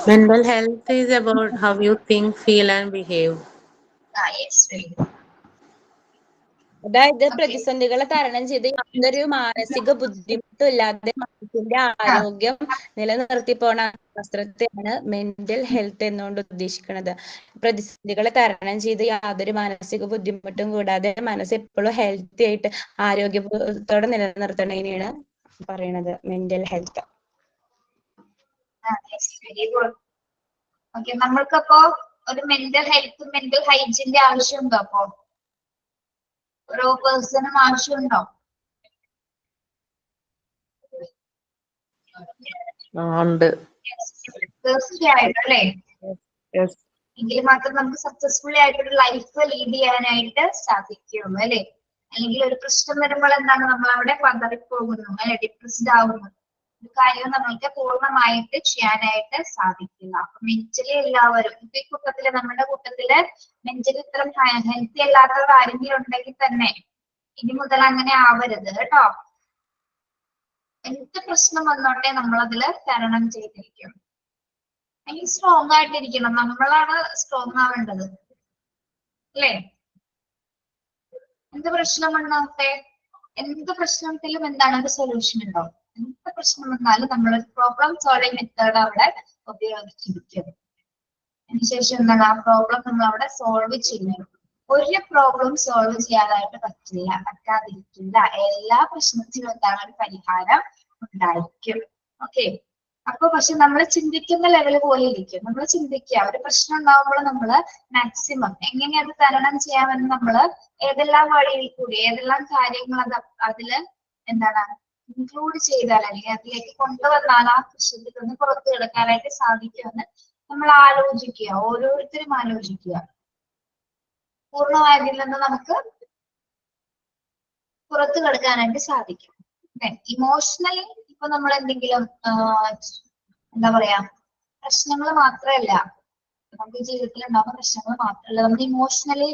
Speaker 4: Mental health is about how you think, feel, and behave.
Speaker 1: Yes, very good.
Speaker 7: അതായത് പ്രതിസന്ധികളെ തരണം ചെയ്ത് യാതൊരു മാനസിക ബുദ്ധിമുട്ടും ഇല്ലാതെ മനസ്സിന്റെ ആരോഗ്യം നിലനിർത്തി പോണ ശാസ്ത്രത്തെയാണ് മെന്റൽ ഹെൽത്ത് എന്നുകൊണ്ട് ഉദ്ദേശിക്കുന്നത്. പ്രതിസന്ധികളെ തരണം ചെയ്ത് യാതൊരു മാനസിക ബുദ്ധിമുട്ടും കൂടാതെ മനസ്സ് എപ്പോഴും ഹെൽത്തി ആയിട്ട് ആരോഗ്യത്തോടെ നിലനിർത്തണതിനെയാണ് പറയണത് mental health.
Speaker 1: Very good. Okay, നമ്മൾക്കപ്പോ ഒരു മെന്റൽ ഹെൽത്ത് മെന്റൽ ഹൈജീന്റെ ആവശ്യമുണ്ടോ? അപ്പോ ഓരോ പേഴ്സണും ആവശ്യമുണ്ടോ?
Speaker 4: ഉണ്ട്.
Speaker 1: തീർച്ചയായിട്ടും അല്ലേ? എങ്കിൽ മാത്രം നമുക്ക് സക്സസ്ഫുള്ളി ആയിട്ടൊരു ലൈഫ് ലീഡ് ചെയ്യാനായിട്ട് സാധിക്കുള്ളൂ അല്ലെ? അല്ലെങ്കിൽ ഒരു പ്രശ്നം വരുമ്പോൾ എന്താണ്, നമ്മൾ അവിടെ പതറിപ്പോകുന്നു അല്ലെ, ഡിപ്രസ്ഡ് ആവുന്നു. ഒരു കാര്യം നമ്മൾക്ക് പൂർണ്ണമായിട്ട് ചെയ്യാനായിട്ട് സാധിക്കില്ല. അപ്പൊ മെന്റലി എല്ലാവരും ഇപ്പൊ ഈ കൂട്ടത്തില്, നമ്മുടെ കൂട്ടത്തില് മെന്റലി ഇത്തരം ഹെൽത്തി അല്ലാത്ത ആരെങ്കിലും ഉണ്ടെങ്കിൽ തന്നെ ഇനി മുതൽ അങ്ങനെ ആവരുത് കേട്ടോ. എന്ത് പ്രശ്നം വന്നോട്ടെ നമ്മളതില് തരണം ചെയ്തിരിക്കും. അല്ലെങ്കിൽ സ്ട്രോങ് ആയിട്ടിരിക്കണം. നമ്മളാണ് സ്ട്രോങ് ആവേണ്ടത് അല്ലേ? എന്ത് പ്രശ്നം വന്നോട്ടെ, എന്ത് പ്രശ്നത്തിലും എന്താണ് ഒരു സൊല്യൂഷൻ ഉണ്ടാവും. എന്ത് പ്രശ്നം വന്നാലും നമ്മൾ പ്രോബ്ലം സോൾവിങ് മെത്തേഡ് അവിടെ ഉപയോഗിച്ചിരിക്കും. അതിനുശേഷം എന്താണ്, ആ പ്രോബ്ലം നമ്മൾ അവിടെ സോൾവ് ചെയ്യണം. ഒരു പ്രോബ്ലം സോൾവ് ചെയ്യാനായിട്ട് പറ്റാതിരിക്കില്ല. എല്ലാ പ്രശ്നത്തിനും എന്താണ് ഒരു പരിഹാരം ഉണ്ടായിരിക്കും. ഓക്കെ, അപ്പൊ പക്ഷെ നമ്മൾ ചിന്തിക്കുന്ന ലെവൽ പോലെ ഇരിക്കും. നമ്മൾ ചിന്തിക്കുക, ഒരു പ്രശ്നം ഉണ്ടാകുമ്പോൾ നമ്മൾ മാക്സിമം എങ്ങനെ അത് തരണം ചെയ്യാമെന്ന് നമ്മൾ ഏതെല്ലാം വഴിയിൽ കൂടി ഏതെല്ലാം കാര്യങ്ങൾ അതില് എന്താണ് ഇൻക്ലൂഡ് ചെയ്താൽ അല്ലെങ്കിൽ അതിലേക്ക് കൊണ്ടുവന്നാൽ ആ പ്രശ്നത്തിൽ നിന്ന് പുറത്തു കിടക്കാനായിട്ട് സാധിക്കുമെന്ന് നമ്മൾ ആലോചിക്കുക. ഓരോരുത്തരും ആലോചിക്കുക. പൂർണ്ണമായതിൽ നിന്ന് നമുക്ക് പുറത്തു കിടക്കാനായിട്ട് സാധിക്കും. ഇമോഷണലി ഇപ്പൊ നമ്മൾ എന്തെങ്കിലും എന്താ പറയാ, പ്രശ്നങ്ങൾ മാത്രമല്ല നമുക്ക് ജീവിതത്തിൽ ഉണ്ടാകുന്ന പ്രശ്നങ്ങൾ മാത്രമല്ല, നമ്മൾ ഇമോഷണലി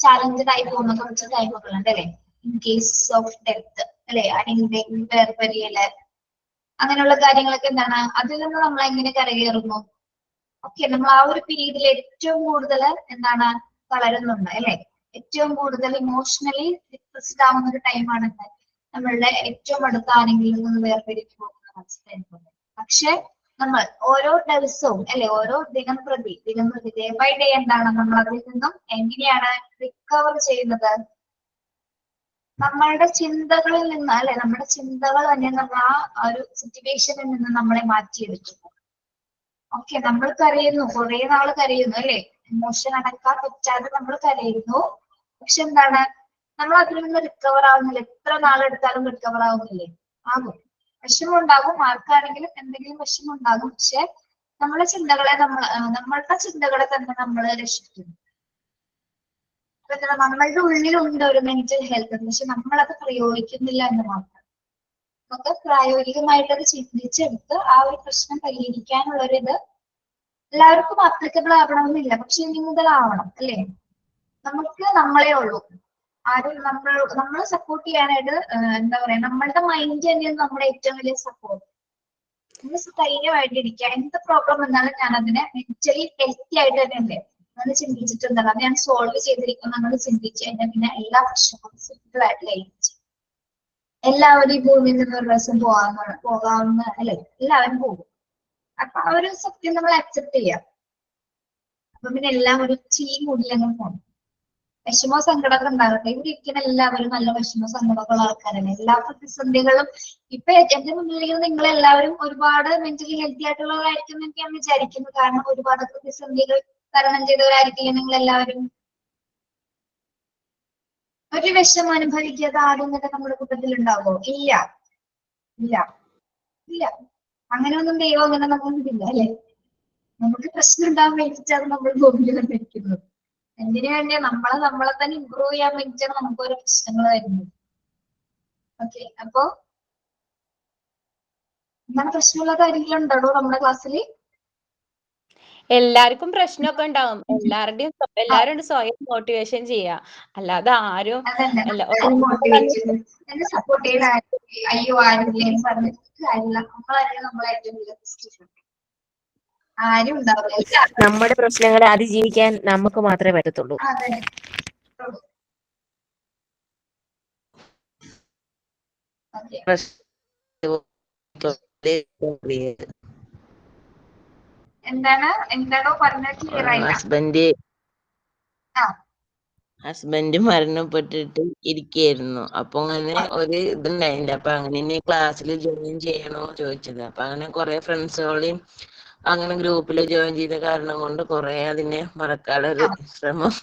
Speaker 1: ചാലഞ്ചഡ് ആയി പോകുന്ന കുറച്ച് ടൈമുകളുണ്ട് അല്ലെ? ഇൻ കേസ് ഓഫ് ഡെത്ത് അല്ലെ, ആരെങ്കിലും വേർപെരിയല്, അങ്ങനെയുള്ള കാര്യങ്ങളൊക്കെ എന്താണ്, അതിൽ നിന്ന് നമ്മൾ എങ്ങനെ കരകയറുന്നു? ഓക്കെ, നമ്മൾ ആ ഒരു പീരീഡിൽ ഏറ്റവും കൂടുതൽ എന്താണ് വളരുന്നുണ്ട് അല്ലെ? ഏറ്റവും കൂടുതൽ ഇമോഷണലി ഡിപ്രസ്ഡ് ആവുന്ന ഒരു ടൈമാണ് നമ്മളുടെ ഏറ്റവും അടുത്ത ആരെങ്കിലും നിന്ന് വേർപെരിഞ്ഞു പോകുന്ന അവസ്ഥ. പക്ഷെ നമ്മൾ ഓരോ ദിവസവും അല്ലെ, ഓരോ ദിനം പ്രതി ഡേ ബൈ ഡേ എന്താണ് നമ്മൾ അതിൽ നിന്നും എങ്ങനെയാണ് റിക്കവർ ചെയ്യുന്നത്? നമ്മളുടെ ചിന്തകളിൽ നിന്ന് അല്ലെ, നമ്മുടെ ചിന്തകൾ തന്നെ നമ്മൾ ആ ഒരു സിറ്റുവേഷനിൽ നിന്ന് നമ്മളെ മാറ്റിയെടുക്കുന്നു. ഓക്കെ, നമ്മൾ കരയുന്നു, കുറെ നാൾ കരയുന്നു അല്ലെ, ഇമോഷൻ അടക്കാൻ പറ്റാതെ നമ്മൾ കരയുന്നു. പക്ഷെ എന്താണ്, നമ്മൾ അതിൽ നിന്ന് റിക്കവർ ആവുന്നില്ല. എത്ര നാളെടുത്താലും റിക്കവർ ആവുന്നില്ലേ? ആകും, വിഷമം ഉണ്ടാകും. ആർക്കാണെങ്കിലും എന്തെങ്കിലും വിഷമം ഉണ്ടാകും. പക്ഷെ നമ്മളുടെ ചിന്തകളെ നമ്മളുടെ ചിന്തകളെ തന്നെ നമ്മൾ രക്ഷിക്കുന്നു. നമ്മളുടെ ഉള്ളിലുണ്ട് ഒരു മെന്റൽ ഹെൽത്ത്, പക്ഷെ നമ്മളത് പ്രയോഗിക്കുന്നില്ല എന്ന് മാത്രം. നമുക്ക് പ്രായോഗികമായിട്ട് അത് ചിന്തിച്ചെടുത്ത് ആ ഒരു പ്രശ്നം പരിഹരിക്കാനുള്ളൊരിത് എല്ലാവർക്കും ആപ്ലിക്കബിൾ ആവണമെന്നില്ല, പക്ഷെ ഇനി മുതൽ ആവണം അല്ലേ? നമുക്ക് നമ്മളെ ഉള്ളൂ, ആരും നമ്മളെ സപ്പോർട്ട് ചെയ്യാനായിട്ട് എന്താ പറയാ, നമ്മളുടെ മൈൻഡ് തന്നെയാണ് നമ്മുടെ ഏറ്റവും വലിയ സപ്പോർട്ട്. നമ്മൾ ധൈര്യമായിട്ടിരിക്കുക. എന്ത് പ്രോബ്ലം വന്നാലും ഞാൻ അതിനെ മെന്റലി ഹെൽത്തി ആയിട്ട് തന്നെ അല്ലേ അങ്ങനെ ചിന്തിച്ചിട്ടുണ്ടല്ലോ, അത് ഞാൻ സോൾവ് ചെയ്തിരിക്കുന്നു അങ്ങനെ ചിന്തിച്ചു കഴിഞ്ഞാൽ പിന്നെ എല്ലാ പ്രശ്നങ്ങളും സിമ്പിൾ ആയിട്ട് ലയിച്ചു. എല്ലാവരും ഈ ഭൂമിയിൽ നിന്ന് ഒരു ദിവസം പോകാവുന്ന അല്ലെ, എല്ലാവരും പോകും. അപ്പൊ ആ ഒരു സത്യം നമ്മൾ അക്സെപ്റ്റ് ചെയ്യാം. അപ്പൊ പിന്നെ എല്ലാം ഒരു ടീം ഉള്ളിൽ അങ്ങ് പോകും. വിഷമോ സങ്കടമൊക്കെ ഉണ്ടാകട്ടെ. ഇവിടെ ഇരിക്കുന്ന എല്ലാവരും നല്ല വിഷമോ സങ്കടമുള്ള ആൾക്കാരാണ്. എല്ലാ പ്രതിസന്ധികളും ഇപ്പൊ എന്റെ മുന്നിലേക്ക് നിങ്ങൾ എല്ലാവരും ഒരുപാട് മെന്റലി ഹെൽത്തി ആയിട്ടുള്ളവരായിരിക്കും എന്ന് ഞാൻ വിചാരിക്കുന്നു. കാരണം ഒരുപാട് പ്രതിസന്ധികൾ തരണം ചെയ്തവരായിരിക്കില്ല നിങ്ങൾ എല്ലാവരും. ഒരു വിഷമം അനുഭവിക്കാതെ ആരും തന്നെ നമ്മുടെ കൂട്ടത്തിൽ ഉണ്ടാവോ? ഇല്ല ഇല്ല ഇല്ല. അങ്ങനെയൊന്നും ദൈവം അങ്ങനെ നമുക്കില്ല അല്ലെ. നമുക്ക് പ്രശ്നം ഉണ്ടാകാൻ വേണ്ടിയിട്ടാണ് നമ്മൾ ഭൂമിയിൽ വന്നിരിക്കുന്നത്. എന്തിനു വേണ്ടിയാ? നമ്മളെ തന്നെ ഇമ്പ്രൂവ് ചെയ്യാൻ വേണ്ടിയിട്ടാണ് നമുക്ക് ഓരോ പ്രശ്നങ്ങൾ വരുന്നത്. ഓക്കെ, അപ്പോ എന്താണ് പ്രശ്നമുള്ള കാര്യങ്ങൾ ഉണ്ടോ നമ്മുടെ ക്ലാസ്സിൽ?
Speaker 7: എല്ലാവർക്കും പ്രശ്നമൊക്കെ ഉണ്ടാവും. എല്ലാവരും സ്വയം മോട്ടിവേഷൻ ചെയ്യാ. അല്ലാതെ ആരും അല്ല
Speaker 1: എന്നെ സപ്പോർട്ട് ചെയ്ത അയ്യോ ആരില്ലേ പറഞ്ഞിട്ട് കാര്യമില്ല. നമ്മളെ ഏറ്റവും വലിയ ആരും ഉണ്ടാവില്ല.
Speaker 11: നമ്മുടെ പ്രശ്നങ്ങളെ അതിജീവിക്കാൻ നമുക്ക് മാത്രമേ പറ്റത്തുള്ളൂ.
Speaker 1: അതെ. എന്താണോ പറഞ്ഞത് ക്ലിയർ ആയില്ല.
Speaker 12: ഹസ്ബൻഡ് മരണപ്പെട്ടിട്ട് ഇരിക്കുകയായിരുന്നു. അപ്പൊ അങ്ങനെ ഒരു ഇതുണ്ടായില്ല. അപ്പൊ അങ്ങനെ ക്ലാസ്സിൽ ജോയിൻ ചെയ്യണോ ചോദിച്ചത്. അപ്പൊ അങ്ങനെ കുറെ ഫ്രണ്ട്സുകളെയും അങ്ങനെ ഗ്രൂപ്പിൽ ജോയിൻ ചെയ്ത കാരണം കൊണ്ട് കുറെ അതിനെ മറക്കാനൊരു ശ്രമം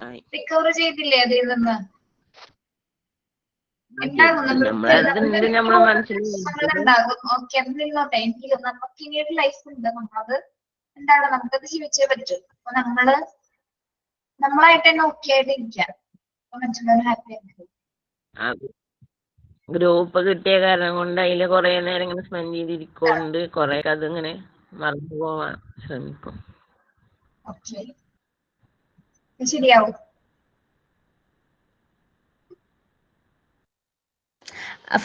Speaker 12: ആയി.
Speaker 1: റിക്കവർ ചെയ്തില്ലേ അതിൽ നിന്ന്?
Speaker 12: നമ്മളെ മനസ്സിൽ
Speaker 1: ഓക്കെ, അത് നിന്നോട്ടെ. നമുക്ക് ഇനിയൊരു ലൈഫ് ഉണ്ട്. നമ്മളത് നമുക്കത് ജീവിച്ചേ പറ്റൂ. അപ്പൊ നമ്മളായിട്ട് തന്നെ ഓക്കെ ആയിട്ട് ഇരിക്കാം. മറ്റുള്ളവർ ഹാപ്പി ആയിട്ട്.
Speaker 12: ഗ്രൂപ്പ് കിട്ടിയ കാരണം കൊണ്ട് അതിൽ കുറെ നേരം ഇങ്ങനെ സ്പെൻഡ് ചെയ്തിരിക്കൊണ്ട് കുറെ അതിങ്ങനെ മറന്നു പോവാൻ ശ്രമിക്കും.
Speaker 1: ശരിയാവും.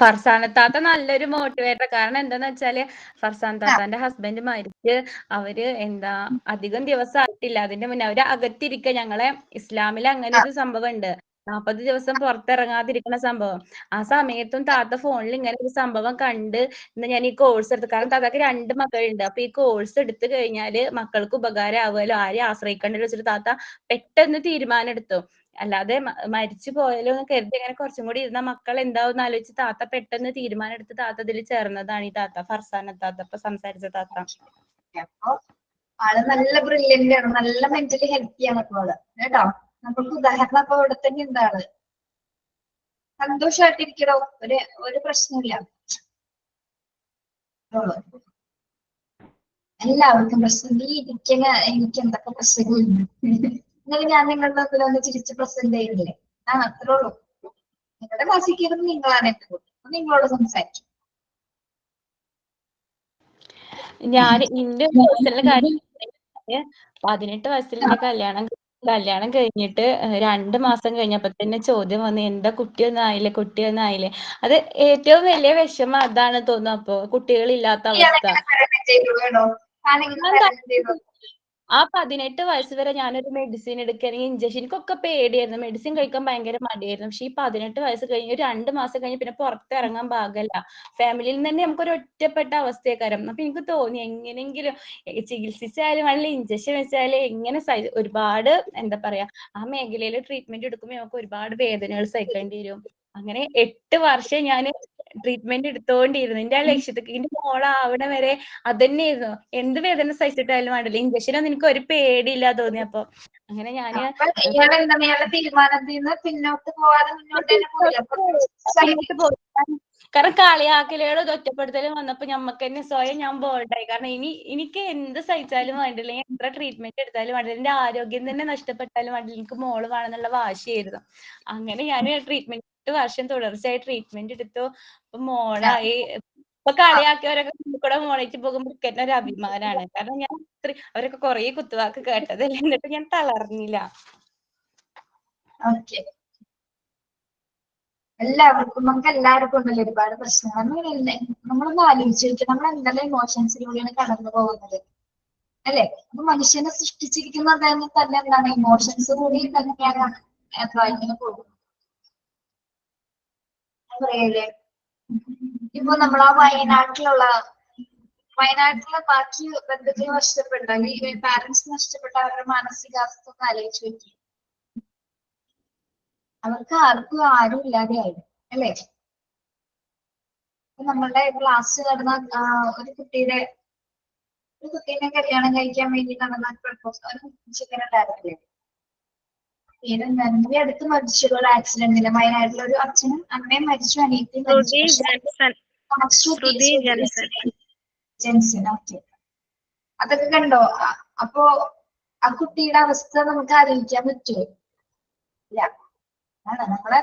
Speaker 7: ഫർസാന താത്ത നല്ലൊരു മോട്ടിവേറ്റർ. കാരണം എന്താന്ന് വെച്ചാല് ഫർസാന താത്താന്റെ ഹസ്ബൻഡ് മരിച്ച് അവര് അധികം ദിവസം ആയിട്ടില്ല. അതിന്റെ മുന്നേ അവര് അകത്തിരിക്ക. ഞങ്ങളെ ഇസ്ലാമിൽ അങ്ങനെ ഒരു സംഭവം ഉണ്ട്, 40 ദിവസം പുറത്തിറങ്ങാതിരിക്കുന്ന സംഭവം. ആ സമയത്തും താത്ത ഫോണിൽ ഇങ്ങനെ ഒരു സംഭവം കണ്ട് ഞാൻ ഈ കോഴ്സ് എടുത്തു. കാരണം താത്താക്ക് 2 മക്കളുണ്ട്. അപ്പൊ ഈ കോഴ്സ് എടുത്തു കഴിഞ്ഞാല് മക്കൾക്ക് ഉപകാരം ആവുമല്ലോ, ആരെയും ആശ്രയിക്കേണ്ടി വെച്ചിട്ട് താത്ത പെട്ടെന്ന് തീരുമാനം എടുത്തു. അല്ലാതെ മരിച്ചു പോയാലോ എന്ന് കരുതി അങ്ങനെ കുറച്ചും കൂടി ഇരുന്ന മക്കൾ എന്താവും ആലോചിച്ച് താത്ത പെട്ടെന്ന് തീരുമാനം എടുത്ത് താത്ത ഇതിൽ ചേർന്നതാണ് ഈ താത്ത, ഫർസാന താത്ത ഇപ്പൊ സംസാരിച്ച താത്ത.
Speaker 1: അപ്പൊ ആള് നല്ല ബ്രില്യന്റ് ആണ്, നല്ല മെന്റലി ഹെൽത്തി ആണ് ആള് കേട്ടോ. നമുക്ക് ഉദാഹരണം അപ്പൊ ഇവിടെ തന്നെ എന്താണ് സന്തോഷമായിട്ടിരിക്കണോ, ഒരു പ്രശ്നമില്ല. എല്ലാവർക്കും പ്രശ്നം ഇരിക്കുന്ന എനിക്ക് എന്തൊക്കെ പ്രശ്നങ്ങളുണ്ട്. ഇന്നലെ ഞാൻ നിങ്ങളുടെ മുമ്പിൽ ഒന്ന് ചിരിച്ച് പ്രസന്റ് ചെയ്തില്ലേ? അത്രേ ഉള്ളൂ. നിങ്ങളുടെ ക്ലാസ്സിൽ കയറുമ്പോൾ നിങ്ങളാണ് എന്റെ കൂടെ, നിങ്ങളോട് സംസാരിക്കും.
Speaker 7: ഞാൻ എന്റെ പേഴ്സണൽ കാര്യം 18 വയസ്സിൽ എന്റെ കല്യാണം കഴിഞ്ഞിട്ട് 2 മാസം കഴിഞ്ഞപ്പോ തന്നെ ചോദ്യം വന്നു, എന്താ കുട്ടിയൊന്നും ആയില്ലേ. അത് ഏറ്റവും വലിയ വിഷമം അതാണ് തോന്നുന്നു. അപ്പൊ കുട്ടികളില്ലാത്ത അവസ്ഥ. ആ 18 വയസ്സ് വരെ ഞാനൊരു മെഡിസിൻ എടുക്കുകയാണെങ്കിൽ ഇഞ്ചക്ഷൻ എനിക്കൊക്കെ പേടിയായിരുന്നു. മെഡിസിൻ കഴിക്കാൻ ഭയങ്കര മടിയായിരുന്നു. പക്ഷെ ഈ 18 വയസ്സ് കഴിഞ്ഞ് 2 മാസം കഴിഞ്ഞ് പിന്നെ പുറത്തിറങ്ങാൻ പാകല്ല. ഫാമിലിയിൽ നിന്ന് തന്നെ നമുക്കൊരു ഒറ്റപ്പെട്ട അവസ്ഥയൊക്കെ. അപ്പൊ എനിക്ക് തോന്നി എങ്ങനെയെങ്കിലും ചികിത്സിച്ചാലും അല്ലെങ്കിൽ ഇഞ്ചക്ഷൻ വെച്ചാലും എങ്ങനെ ഒരുപാട് എന്താ പറയാ ആ മേഖലയിൽ ട്രീറ്റ്മെന്റ് എടുക്കുമ്പോൾ നമുക്ക് ഒരുപാട് വേദനകൾ സഹിക്കേണ്ടി വരും. അങ്ങനെ 8 വർഷം ഞാൻ ട്രീറ്റ്മെന്റ് എടുത്തോണ്ടിരുന്നു. എന്റെ ആ ലക്ഷ്യത്തേക്ക് എന്റെ മോളാവണ വരെ അതന്നെയായിരുന്നു. എന്ത് വേദന സഹിച്ചിട്ടായാലും വേണ്ടില്ല, ഇഞ്ചക്ഷനൊന്നും എനിക്ക് ഒരു പേടിയില്ല തോന്നിയപ്പോ. അങ്ങനെ ഞാന് കാരണം കളിയാക്കലുകളും ഒറ്റപ്പെടുത്തലും വന്നപ്പോ ഞമ്മക്ക് തന്നെ സ്വയം ഞാൻ ബോൾഡായി. കാരണം എനിക്ക് എന്ത് സഹിച്ചാലും വേണ്ടില്ല, എത്ര ട്രീറ്റ്മെന്റ് എടുത്താലും വേണ്ടില്ല, എന്റെ ആരോഗ്യം തന്നെ നഷ്ടപ്പെട്ടാലും വേണ്ടില്ല, എനിക്ക് മോള് വേണമെന്നുള്ള വാശിയായിരുന്നു. അങ്ങനെ ഞാൻ ട്രീറ്റ്മെന്റ് 8 വർഷം തുടർച്ചയായി ട്രീറ്റ്മെന്റ് എടുത്തു. ഇപ്പൊ മോളായി. ഇപ്പൊ കളിയാക്കിയവരൊക്കെ കൂടെ മോളേറ്റ് പോകുമ്പോ എനിക്ക് ഒരു അഭിമാനമാണ്. കാരണം ഞാൻ അവരൊക്കെ കുറെ കുത്തുവാക്ക് കേട്ടതല്ലേ, എന്നിട്ട് ഞാൻ തളർന്നില്ല.
Speaker 1: നമുക്ക് എല്ലാവർക്കും ഉണ്ടല്ലോ ഒരുപാട് പ്രശ്നങ്ങൾ. നമ്മളൊന്ന് ആലോചിച്ച് നോക്കി, നമ്മൾ എന്തെല്ലാം ഇമോഷൻസിലൂടെയാണ് കടന്നു പോകുന്നത് അല്ലെ? അപ്പൊ മനുഷ്യനെ സൃഷ്ടിച്ചിരിക്കുന്നത് തന്നെ എന്താണ് ഇമോഷൻസ് കൂടി തന്നെയാണ് ഇങ്ങനെ പോകുന്നത്. പറയല്ലേ, ഇപ്പൊ നമ്മൾ ആ വയനാട്ടിലെ ബാക്കി ബന്ധുക്കൾ നഷ്ടപ്പെട്ട അല്ലെങ്കിൽ പാരന്റ്സ് നഷ്ടപ്പെട്ട അവരുടെ മാനസികാവസ്ഥ ഒന്ന് ആലോചിച്ച് നോക്കി. അവർക്ക് ആരും ഇല്ലാതെയായി അല്ലേ? നമ്മളുടെ ക്ലാസ് നടന്ന ഒരു കുട്ടീനെ കല്യാണം കഴിക്കാൻ വേണ്ടി നടന്ന പ്രപ്പോസൽ ഉണ്ടായിരുന്നില്ലേ? പേരെന്തായിരുന്നു? ഈ അടുത്ത് മരിച്ചു ഒരു ആക്സിഡന്റില്. വയനാട്ടിലെ ഒരു അച്ഛനും അമ്മയും മരിച്ചു, അനിയത്തിയും ജെൻസൺ. ഓക്കെ, അതൊക്കെ കണ്ടോ? അപ്പോ ആ കുട്ടിയുടെ അവസ്ഥ നമുക്ക് ആലോചിക്കാൻ പറ്റുമോ? ഇല്ല. ആണ് നമ്മളെ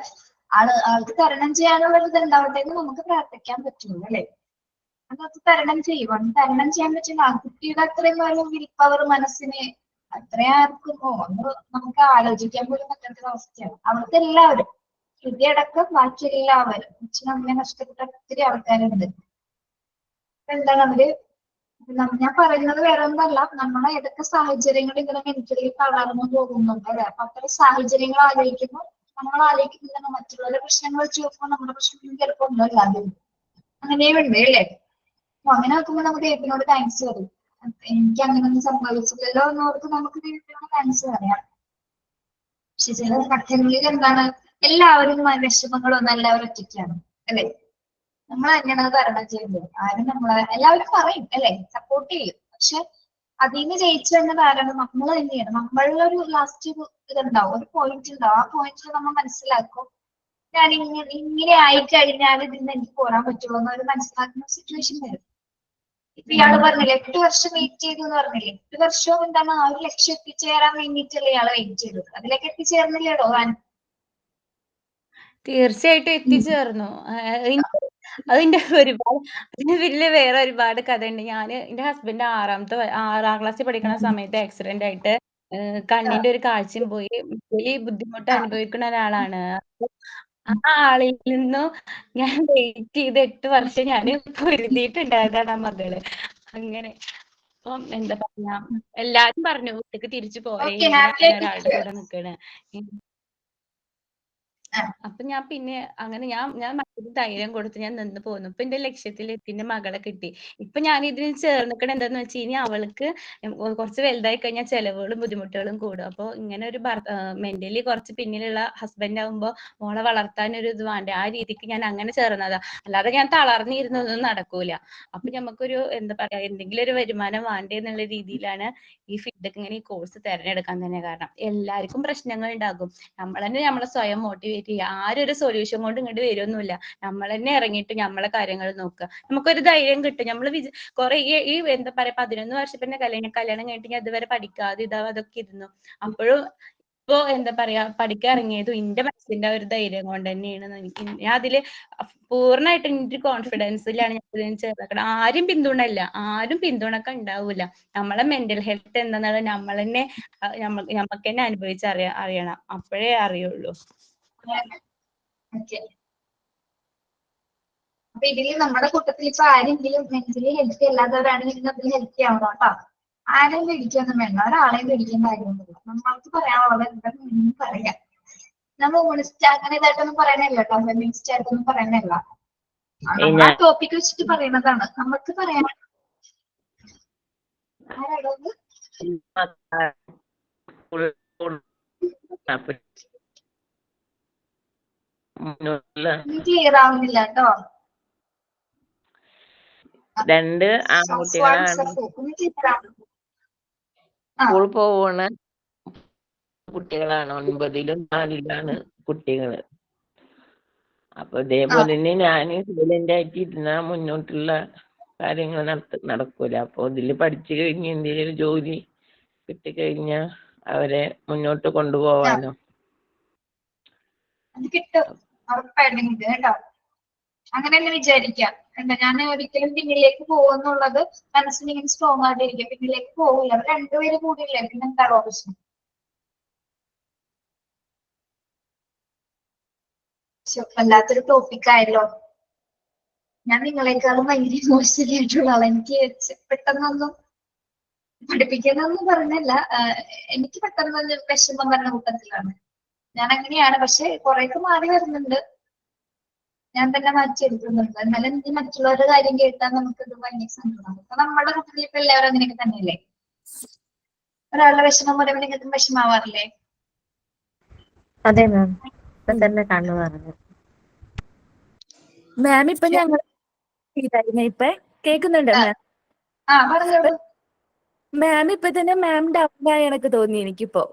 Speaker 1: ആൾക്ക് തരണം ചെയ്യാനുള്ള ഒരു ഇതുണ്ടാവട്ടെ എന്ന് നമുക്ക് പ്രാർത്ഥിക്കാൻ പറ്റുള്ളൂ അല്ലേ? അത് തരണം ചെയ്യും. തരണം ചെയ്യാൻ പറ്റില്ല. ആ കുട്ടിയുടെ അത്രയും ഒരു വിൽ പവർ മനസ്സിന് അത്രയും ആർക്കും ഒന്ന് നമുക്ക് ആലോചിക്കാൻ പോലും പറ്റാത്ത അവസ്ഥയാണ്. അവർക്ക് എല്ലാവരും ഹൃദയടക്കം ബാക്കി എല്ലാവരും അച്ഛനും അമ്മയെ നഷ്ടപ്പെട്ട ഒത്തിരി ആൾക്കാരുണ്ട്. എന്താണ് അവര് ഞാൻ പറയുന്നത് വേറെ ഒന്നല്ല, നമ്മളെ ഏതൊക്കെ സാഹചര്യങ്ങൾ ഇങ്ങനെ മെന്റലി തളർന്നു പോകുന്നുണ്ട് അല്ലെ? അപ്പൊ അത്തരം സാഹചര്യങ്ങൾ ആലോചിക്കുമ്പോൾ നമ്മൾ ആലോചിക്കുന്നുണ്ട് മറ്റുള്ളവരുടെ പ്രശ്നങ്ങൾ വെച്ച് നോക്കുമ്പോൾ നമ്മുടെ പ്രശ്നങ്ങളും ചിലപ്പോൾ ഒന്നുമില്ലാതെ അങ്ങനെയും ഉണ്ട് അല്ലേ? അപ്പൊ അങ്ങനെ നോക്കുമ്പോൾ നമുക്ക് ദൈവത്തിനോട് താങ്ക്സ് പറയും. എനിക്ക് അങ്ങനെയൊന്നും സംഭവിച്ചില്ലല്ലോ എന്നോർത്ത് നമുക്ക് ദൈവത്തിനോട് താങ്ക്സ് പറയാം. പക്ഷെ ചില ഘട്ടങ്ങളിൽ എന്താണ്, എല്ലാവരും വിഷമങ്ങളൊന്നും എല്ലാവരും ഒറ്റയ്ക്കാണ് അല്ലെ? നമ്മൾ തന്നെയാണ് തരണം ചെയ്യുന്നത്. ആരും എല്ലാവരും പറയും അല്ലെ, സപ്പോർട്ട് ചെയ്യും. പക്ഷെ അതിൽ നിന്ന് ജയിച്ചു തന്നെ കാരണം നമ്മൾ തന്നെയാണ്. നമ്മളിലൊരു ലാസ്റ്റ് ഇതുണ്ടാവും, ഒരു പോയിന്റ് ഉണ്ടാവും. ആ പോയിന്റിൽ നമ്മൾ മനസ്സിലാക്കും ഞാൻ ഇങ്ങനെ ആയിക്കഴിഞ്ഞാൽ ഇതിന് എനിക്ക് പോരാൻ പറ്റുള്ളൂ എന്നൊരു മനസ്സിലാക്കുന്ന സിറ്റുവേഷൻ വരും. ഇപ്പൊ ഇയാള് പറഞ്ഞില്ലേ 8 വർഷം വെയിറ്റ് ചെയ്തു എന്ന് പറഞ്ഞില്ലേ? 8 വർഷവും എന്താണ് ആ ഒരു ലക്ഷ്യം എത്തിച്ചേരാൻ വേണ്ടിയിട്ടല്ലേ ഇയാള് വെയിറ്റ് ചെയ്തത്? അതിലേക്ക് എത്തിച്ചേർന്നില്ലേടോ?
Speaker 7: തീർച്ചയായിട്ടും എത്തിച്ചേർന്നു. അതിന്റെ അതിന്റെ പിന്നില് വേറെ ഒരുപാട് കഥ ഉണ്ട്. എന്റെ ഹസ്ബൻഡ് 6ാം ക്ലാസ്സിൽ പഠിക്കുന്ന സമയത്ത് ആക്സിഡന്റ് ആയിട്ട് കണ്ണിന്റെ ഒരു കാഴ്ചയും പോയി. ഈ ബുദ്ധിമുട്ട് അനുഭവിക്കുന്ന ഒരാളാണ്. ആ ആളിൽ നിന്നും ഞാൻ വെയിറ്റ് ചെയ്ത് 8 വർഷം ഞാൻ പൊരുതിയിട്ടുണ്ടായതാണ് ആ മകള്. അങ്ങനെ അപ്പം എന്താ പറയാ, എല്ലാരും പറഞ്ഞു വീട്ടിക്ക് തിരിച്ചു പോരെ, ഒരാളുടെ കൂടെ നിക്കണ്. അപ്പൊ ഞാൻ പിന്നെ അങ്ങനെ ഞാൻ മറ്റൊരു ധൈര്യം കൊടുത്ത് ഞാൻ നിന്ന് പോന്നു. ഇപ്പൊ എന്റെ ലക്ഷ്യത്തിലെത്തി, എന്റെ മകളെ കിട്ടി. ഇപ്പൊ ഞാൻ ഇതിന് ചേർന്നിക്കണ എന്താന്ന് വെച്ച് കഴിഞ്ഞാൽ അവൾക്ക് കുറച്ച് വലുതായി കഴിഞ്ഞാൽ ചെലവുകളും ബുദ്ധിമുട്ടുകളും കൂടും. അപ്പൊ ഇങ്ങനെ ഒരു മെന്റലി കുറച്ച് പിന്നിലുള്ള ഹസ്ബൻഡ് ആകുമ്പോ മോളെ വളർത്താൻ ഒരു ഇത് വേണ്ടേ, ആ രീതിക്ക് ഞാൻ അങ്ങനെ ചേർന്നതാ. അല്ലാതെ ഞാൻ തളർന്നിരുന്നൊന്നും നടക്കൂല. അപ്പൊ നമുക്കൊരു എന്താ പറയാ, എന്തെങ്കിലും ഒരു വരുമാനം വേണ്ടേ എന്നുള്ള രീതിയിലാണ് ഈ ഫീൽഡ് ഇങ്ങനെ ഈ കോഴ്സ് തിരഞ്ഞെടുക്കാൻ തന്നെ കാരണം. എല്ലാവർക്കും പ്രശ്നങ്ങൾ ഉണ്ടാകും. നമ്മൾ തന്നെ നമ്മളെ സ്വയം മോട്ടിവേറ്റ് ചെയ്യുക. ആരും ഒരു സൊല്യൂഷൻ കൊണ്ട് ഇങ്ങോട്ട് വരുമൊന്നുമില്ല. നമ്മൾ തന്നെ ഇറങ്ങിയിട്ട് നമ്മളെ കാര്യങ്ങൾ നോക്കുക. നമുക്കൊരു ധൈര്യം കിട്ടും. നമ്മൾ കുറെ ഈ എന്താ പറയാ 11 വർഷം പിന്നെ കല്യാണം കഴിഞ്ഞിട്ട് ഞാൻ ഇതുവരെ പഠിക്കാതെ അതൊക്കെ ഇരുന്നു. അപ്പോഴും ഇപ്പൊ എന്താ പറയാ പഠിക്കാൻ ഇറങ്ങിയതും എന്റെ മനസ്സിന്റെ ഒരു ധൈര്യം കൊണ്ട് തന്നെയാണ്. ഞാൻ അതില് പൂർണ്ണമായിട്ട് എന്റെ കോൺഫിഡൻസിലാണ് ഞാൻ ചേർന്നത്. ആരും പിന്തുണക്ക ഉണ്ടാവൂല. നമ്മളെ മെന്റൽ ഹെൽത്ത് എന്താണെന്നുള്ളത് നമ്മൾ തന്നെ നമുക്ക് തന്നെ അറിയണം. അപ്പോഴേ അറിയുള്ളൂ.
Speaker 1: അപ്പൊ ഇതില് നമ്മുടെ കൂട്ടത്തിൽ ഇപ്പൊ ആരെങ്കിലും മെന്റലി ഹെൽത്തി അല്ലാത്തവരാണെങ്കിൽ അതിൽ ഹെൽത്തി ആവണം കേട്ടോ. ആരെയും പേടിക്കൊന്നും വേണ്ട, ഒരാളെയും പേടിക്കേണ്ട കാര്യമൊന്നുമില്ല. നമ്മൾക്ക് പറയാനുള്ളത് എന്തെങ്കിലും പറയാം. നമ്മൾ ഓണിസ്റ്റ് അങ്ങനെ ഇതായിട്ടൊന്നും പറയണല്ലോ കേട്ടോ, ഫെമിനിസ്റ്റ് ആയിട്ടൊന്നും പറയണല്ല. നമ്മൾ ആ ടോപ്പിക് വെച്ചിട്ട് പറയുന്നതാണ്. നമുക്ക് പറയാൻ ക്ലിയർ ആവുന്നില്ല കേട്ടോ.
Speaker 12: 2 ആൺകുട്ടികളാണ്. സ്കൂൾ പോവണ കുട്ടികളാണ്. 9ലും 4ലാണ് കുട്ടികള്. അപ്പൊ ഇതേപോലെ തന്നെ ഞാൻ സൈലന്റ് ആയിട്ട് ഇരുന്നാ മുന്നോട്ടുള്ള കാര്യങ്ങൾ നടക്കൂല. അപ്പൊ ഇതില് പഠിച്ചു കഴിഞ്ഞ് എന്തെങ്കിലും ജോലി കിട്ടിക്കഴിഞ്ഞാ അവരെ മുന്നോട്ട് കൊണ്ടുപോവാനോ.
Speaker 1: അത് കിട്ടും, ഉറപ്പായിട്ടും കിട്ടും കേട്ടോ. അങ്ങനെ തന്നെ വിചാരിക്കാം. എന്താ ഞാൻ ഒരിക്കലും പിന്നിലേക്ക് പോകുന്നുള്ളത് മനസ്സിന് ഇങ്ങനെ സ്ട്രോങ് ആയിട്ടിരിക്കും. പിന്നിലേക്ക് പോകില്ല. അവർ രണ്ടുപേര് കൂടിയില്ലേ, പിന്നെ എന്താണോ പ്രശ്നം? വല്ലാത്തൊരു ടോപ്പിക് ആയല്ലോ. ഞാൻ നിങ്ങളെക്കാളും ഭയങ്കര ഇമോഷണലി ആയിട്ടുള്ള ആളാണ്. എനിക്ക് പെട്ടെന്നൊന്നും പഠിപ്പിക്കുന്നൊന്നും പറഞ്ഞല്ല, എനിക്ക് പെട്ടെന്ന് വിഷമം വരുന്ന കൂട്ടത്തിലാണ് ഞാൻ. അങ്ങനെയാണ്. പക്ഷെ കുറെയൊക്കെ മാറി വരുന്നുണ്ട്. ഞാൻ തന്നെ മാറ്റിയെടുക്കുന്നുണ്ട്. എന്നാലും എനിക്ക് മറ്റുള്ളവരുടെ കാര്യം കേട്ടാൽ നമുക്കത് ഭയങ്കര സങ്കടമാണ്. അപ്പൊ നമ്മുടെ കുട്ടികൾ ഇപ്പൊ എല്ലാവരും അങ്ങനെയൊക്കെ തന്നെയല്ലേ? ഒരാളുടെ വിഷമം പറയുമ്പോൾ നിങ്ങൾക്കും വിഷമാവാറില്ലേ?
Speaker 11: അതെ മാം, ഇപ്പൊ തന്നെ കണ്ണു പറഞ്ഞു.
Speaker 10: മാം ഇപ്പൊ ഞങ്ങൾ ഇപ്പൊ കേൾക്കുന്നുണ്ട് മാം. മാം ഇപ്പൊ തന്നെ മാം ഡൗണായി എനിക്ക് തോന്നി. എനിക്കിപ്പോ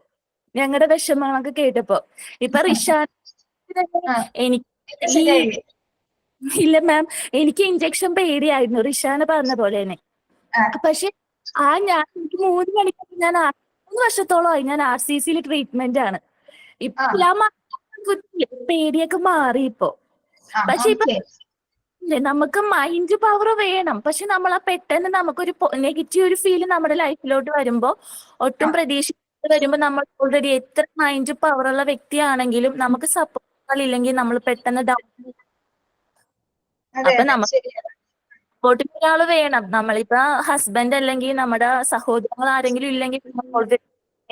Speaker 10: ഞങ്ങളുടെ വിഷമങ്ങളൊക്കെ കേട്ടപ്പോ ഇപ്പൊ റിഷാൻ എനിക്ക് ഇല്ല മാം, എനിക്ക് ഇഞ്ചക്ഷൻ പേടിയായിരുന്നു റിഷാന് പറഞ്ഞ പോലെ തന്നെ. പക്ഷെ എനിക്ക് 3 മണിക്കൂർ 3 വർഷത്തോളമായി ഞാൻ RCCയിൽ ട്രീറ്റ്മെന്റ് ആണ്. ഇപ്പൊ പേടിയൊക്കെ മാറി ഇപ്പോ. പക്ഷെ ഇപ്പൊ നമുക്ക് മൈൻഡ് പവർ വേണം. പക്ഷെ നമ്മൾ പെട്ടെന്ന് നമുക്കൊരു നെഗറ്റീവ് ഒരു ഫീൽ നമ്മുടെ ലൈഫിലോട്ട് വരുമ്പോ ഒട്ടും പ്രതീക്ഷിക്കാതെ വരുമ്പോ നമ്മൾ ഓൾറെഡി എത്ര മൈൻഡ് പവർ ഉള്ള വ്യക്തിയാണെങ്കിലും നമുക്ക് സപ്പോർട്ട് ഇല്ലെങ്കിൽ നമ്മൾ പെട്ടെന്ന് ഡൗൺ. അപ്പൊ നമുക്ക് സപ്പോർട്ടിന് ഒരാൾ വേണം. നമ്മളിപ്പോ ഹസ്ബൻഡ് അല്ലെങ്കിൽ നമ്മുടെ സഹോദരങ്ങൾ ആരെങ്കിലും ഇല്ലെങ്കിൽ ഓൾറെഡി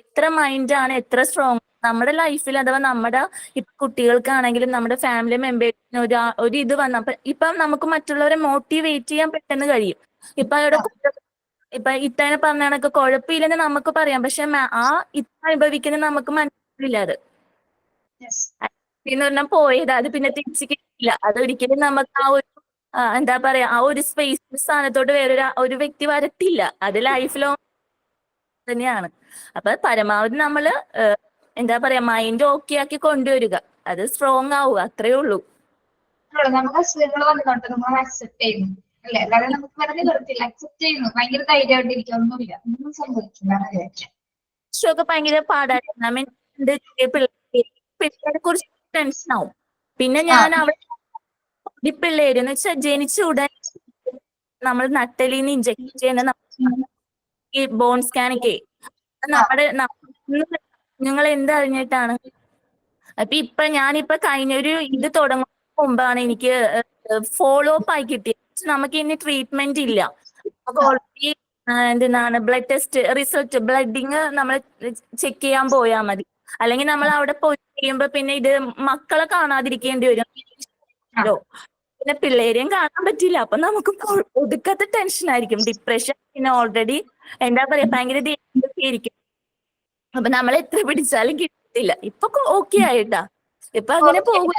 Speaker 10: എത്ര മൈൻഡാണ് എത്ര സ്ട്രോങ് നമ്മുടെ ലൈഫിൽ, അഥവാ നമ്മുടെ ഇപ്പൊ കുട്ടികൾക്കാണെങ്കിലും നമ്മുടെ ഫാമിലി മെമ്പേഴ്സിന് ഒരു ഇത് വന്നപ്പോ ഇപ്പം നമുക്ക് മറ്റുള്ളവരെ മോട്ടിവേറ്റ് ചെയ്യാൻ പെട്ടെന്ന് കഴിയും. ഇപ്പൊ ഇത്തന്നെ പറഞ്ഞ കണക്ക് കുഴപ്പമില്ലെന്ന് നമുക്ക് പറയാം. പക്ഷെ ഇത്ത അനുഭവിക്കുന്ന നമുക്ക് മനസ്സിലില്ല. അത് എന്ന് പറഞ്ഞാൽ പോയത് അത് പിന്നെ തിരിച്ചു കിട്ടില്ല. അതൊരിക്കലും നമുക്ക് ആ ഒരു എന്താ പറയാ ആ ഒരു സ്ഥാനത്തോട്ട് ഒരു വ്യക്തി വരത്തില്ല. അത് ലൈഫിലോ തന്നെയാണ്. അപ്പൊ പരമാവധി നമ്മള് എന്താ പറയാ മൈൻഡ് ഓക്കെ ആക്കി കൊണ്ടുവരിക, അത് സ്ട്രോങ് ആവുക, അത്രേ ഉള്ളൂ.
Speaker 1: നമുക്ക് അസുഖങ്ങൾ വന്നോട്ടെ, നമ്മൾ അക്സെപ്റ്റ് ചെയ്യുന്നു അല്ലെ, അല്ലാതെ നമുക്ക് വെറുതെ വരത്തില്ല. അക്സെപ്റ്റ് ചെയ്യുന്നു, ഭയങ്കര ധൈര്യമായിട്ടിരിക്കുക, ഒന്നുമില്ല, ഒന്നും സംഭവിക്കില്ല.
Speaker 10: ഒക്കെ ഭയങ്കര പാടായിരുന്നു. പിള്ളേരെ കുറിച്ച് ടെൻഷൻ ആവും. പിന്നെ ഞാൻ അവിടെ ഈ പിള്ളേര് എന്ന് വെച്ചാൽ ജനിച്ച ഉടനെ നമ്മൾ നട്ടലിന്ന് ഇഞ്ചക്ട് ചെയ്യുന്ന ഈ ബോൺ സ്കാനൊക്കെ നമ്മുടെ നിങ്ങൾ എന്തറിഞ്ഞിട്ടാണ്. അപ്പൊ ഞാനിപ്പോ കഴിഞ്ഞൊരു ഇത് തുടങ്ങുന്ന മുമ്പാണ് എനിക്ക് ഫോളോ അപ്പ് ആയി കിട്ടിയത്. നമുക്ക് ഇനി ട്രീറ്റ്മെന്റ് ഇല്ല, നമുക്ക് ഓൾറെഡി എന്താണ് ബ്ലഡ് ടെസ്റ്റ് റിസൾട്ട് ബ്ലഡിങ് നമ്മൾ ചെക്ക് ചെയ്യാൻ പോയാൽ മതി. അല്ലെങ്കിൽ നമ്മൾ അവിടെ പോയി കഴിയുമ്പോ പിന്നെ ഇത് മക്കളെ കാണാതിരിക്കേണ്ടി വരും, പിന്നെ പിള്ളേരെയും കാണാൻ പറ്റില്ല. അപ്പൊ നമുക്ക് ഒടുക്കത്തെ ടെൻഷൻ ആയിരിക്കും, ഡിപ്രഷൻ, പിന്നെ ഓൾറെഡി എന്താ പറയാ ഭയങ്കര ദേഷ്യം. അപ്പൊ നമ്മൾ എത്ര പിടിച്ചാലും കിട്ടില്ല. ഇപ്പൊ ഓക്കെ ആയിട്ടാ, ഇപ്പൊ അങ്ങനെ പോകും.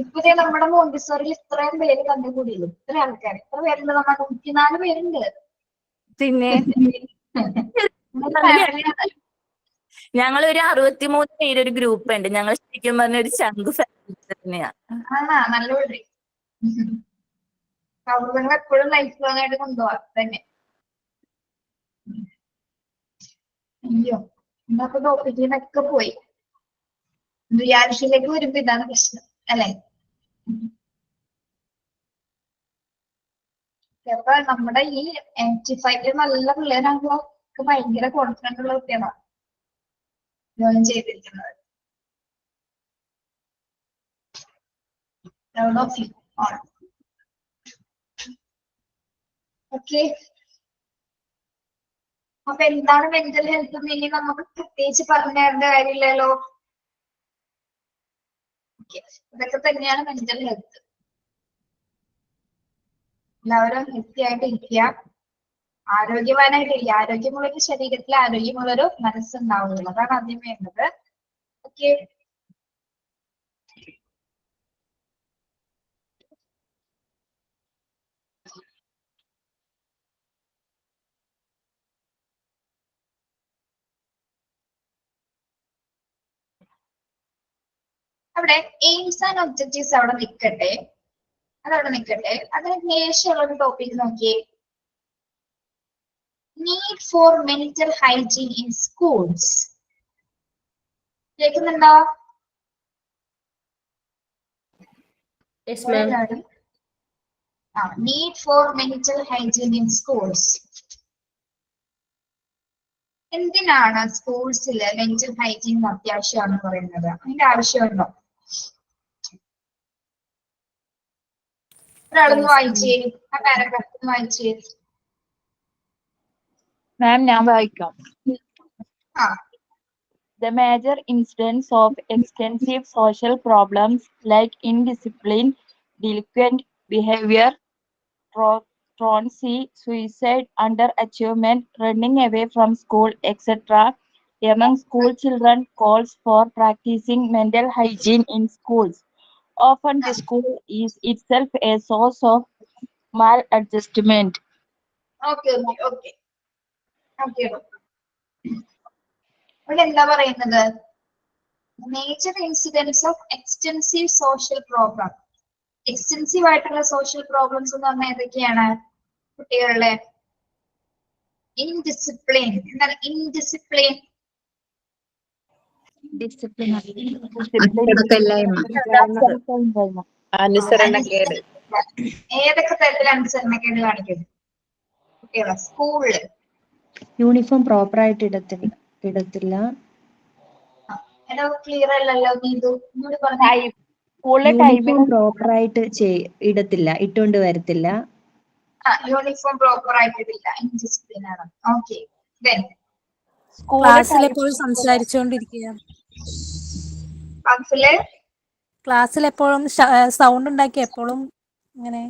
Speaker 1: ഇപ്പൊ നമ്മുടെ മോണ്ടിസോറിൽ ഇത്രയും പേര് കണ്ടുകൂടിയില്ല, ഇത്ര ആൾക്കാർ, ഇത്ര പേരുണ്ട്, നമ്മുടെ 104 പേരുണ്ട്.
Speaker 10: പിന്നെ ഞങ്ങൾ ഒരു 63 പേരൊരു ഗ്രൂപ്പ് ഉണ്ട്. ഞങ്ങൾ ശരിക്കും പറഞ്ഞ ഒരു ചങ്ക് ഫാമിലി തന്നെയാ.
Speaker 1: നല്ല സൗഹൃദങ്ങൾ എപ്പോഴും ലൈഫ് ലോങ് ആയിട്ട് കൊണ്ടുപോവാം തന്നെ. അയ്യോ, ഇന്നത്തെ ടോപ്പിക്കിനൊക്കെ പോയി. റിയാലിറ്റിയിലേക്ക് വരുമ്പോ ഇതാണ് പ്രശ്നം അല്ലെ. അപ്പൊ നമ്മുടെ ഈ 85 നല്ല പിള്ളേരാകുമ്പോ ഭയങ്കര കോൺഫിഡന്റ് ഉള്ള കുട്ടികളാണ് ജോയിൻ ചെയ്തിരിക്കുന്നത്. ഓക്കെ, അപ്പൊ എന്താണ് മെന്റൽ ഹെൽത്ത് എന്ന് ഇനി നമുക്ക് പ്രത്യേകിച്ച് പറഞ്ഞു തരേണ്ട കാര്യമില്ലല്ലോ. ഇതൊക്കെ തന്നെയാണ് മെന്റൽ ഹെൽത്ത്. എല്ലാവരും ഹെൽത്തി ആയിട്ട് ഇരിക്കുക, ആരോഗ്യവാനായിട്ടിരിക്കുക. ആരോഗ്യമുള്ളൊരു ശരീരത്തിൽ ആരോഗ്യമുള്ളൊരു മനസ്സുണ്ടാവുകയുള്ളൂ, അതാണ് ആദ്യം വേണ്ടത്. ഓക്കെ, അവിടെ എയിംസ് ആൻഡ് ഒബ്ജക്റ്റീവ്സ് അവിടെ നിൽക്കട്ടെ, അതവിടെ നിൽക്കട്ടെ. അതിന് ശേഷമുള്ള ഒരു ടോപ്പിക് നോക്കിയേ, need for mental hygiene in schools. കേൾക്കുന്നുണ്ടോ? Need for mental hygiene in schools. എന്തിനാണ് സ്കൂൾസിൽ മെന്റൽ ഹൈജീൻ അത്യാവശ്യമാണെന്ന് പറയുന്നത്? അതിന്റെ ആവശ്യമുണ്ടോ? ഒരാളൊന്ന് വായിച്ചേ, ആ പാരഗ്രാഫ് ഒന്ന് വായിച്ചേ.
Speaker 6: മാം, ഞാൻ വായിക്കാം. The major incidence of extensive social problems like indiscipline, delinquent behavior, truancy, suicide, underachievement, running away from school, etc. Among school children calls for practicing mental hygiene in schools. Often the school is itself a source of maladjustment.
Speaker 1: Okay okay okay okay. ഇവിടെ എന്താ പറയുന്നത്? Major incidents of extensive social problem. Extensive ആയിട്ടുള്ള social problems എന്ന് പറഞ്ഞാൽ ഏതൊക്കെയാണ് കുട്ടികളുടെ? Indiscipline. എന്താണ് indiscipline?
Speaker 8: അനുസരണക്കേട്.
Speaker 1: ഏതൊക്കെ തരത്തിൽ അനുസരണക്കേട് കാണിക്കുന്നു കുട്ടികളെ സ്കൂളില്?
Speaker 13: യൂണിഫോം പ്രോപ്പർ ആയിട്ട് ഇടത്തില്ല.
Speaker 1: എടോ ക്ലിയർ അല്ലല്ലോ നീതു, ഒന്നുകൂടി പറഞ്ഞു.
Speaker 13: യൂണിഫോം പ്രോപ്പർ ആയിട്ട് ഇടത്തില്ല, ഇട്ടുകൊണ്ട് വരത്തില്ല.
Speaker 1: യൂണിഫോം പ്രോപ്പർ ആയിട്ട് ഇടില്ല, ഇൻഡിസിപ്ലിൻ ആണ്. ഓക്കെ.
Speaker 2: ക്ലാസ്സിൽ എപ്പോഴും സംസാരിച്ചുകൊണ്ടിരിക്കുക. ക്ലാസ്സിൽ എപ്പോഴും സൗണ്ട് ഉണ്ടാക്കി എപ്പോഴും ഇങ്ങനെ.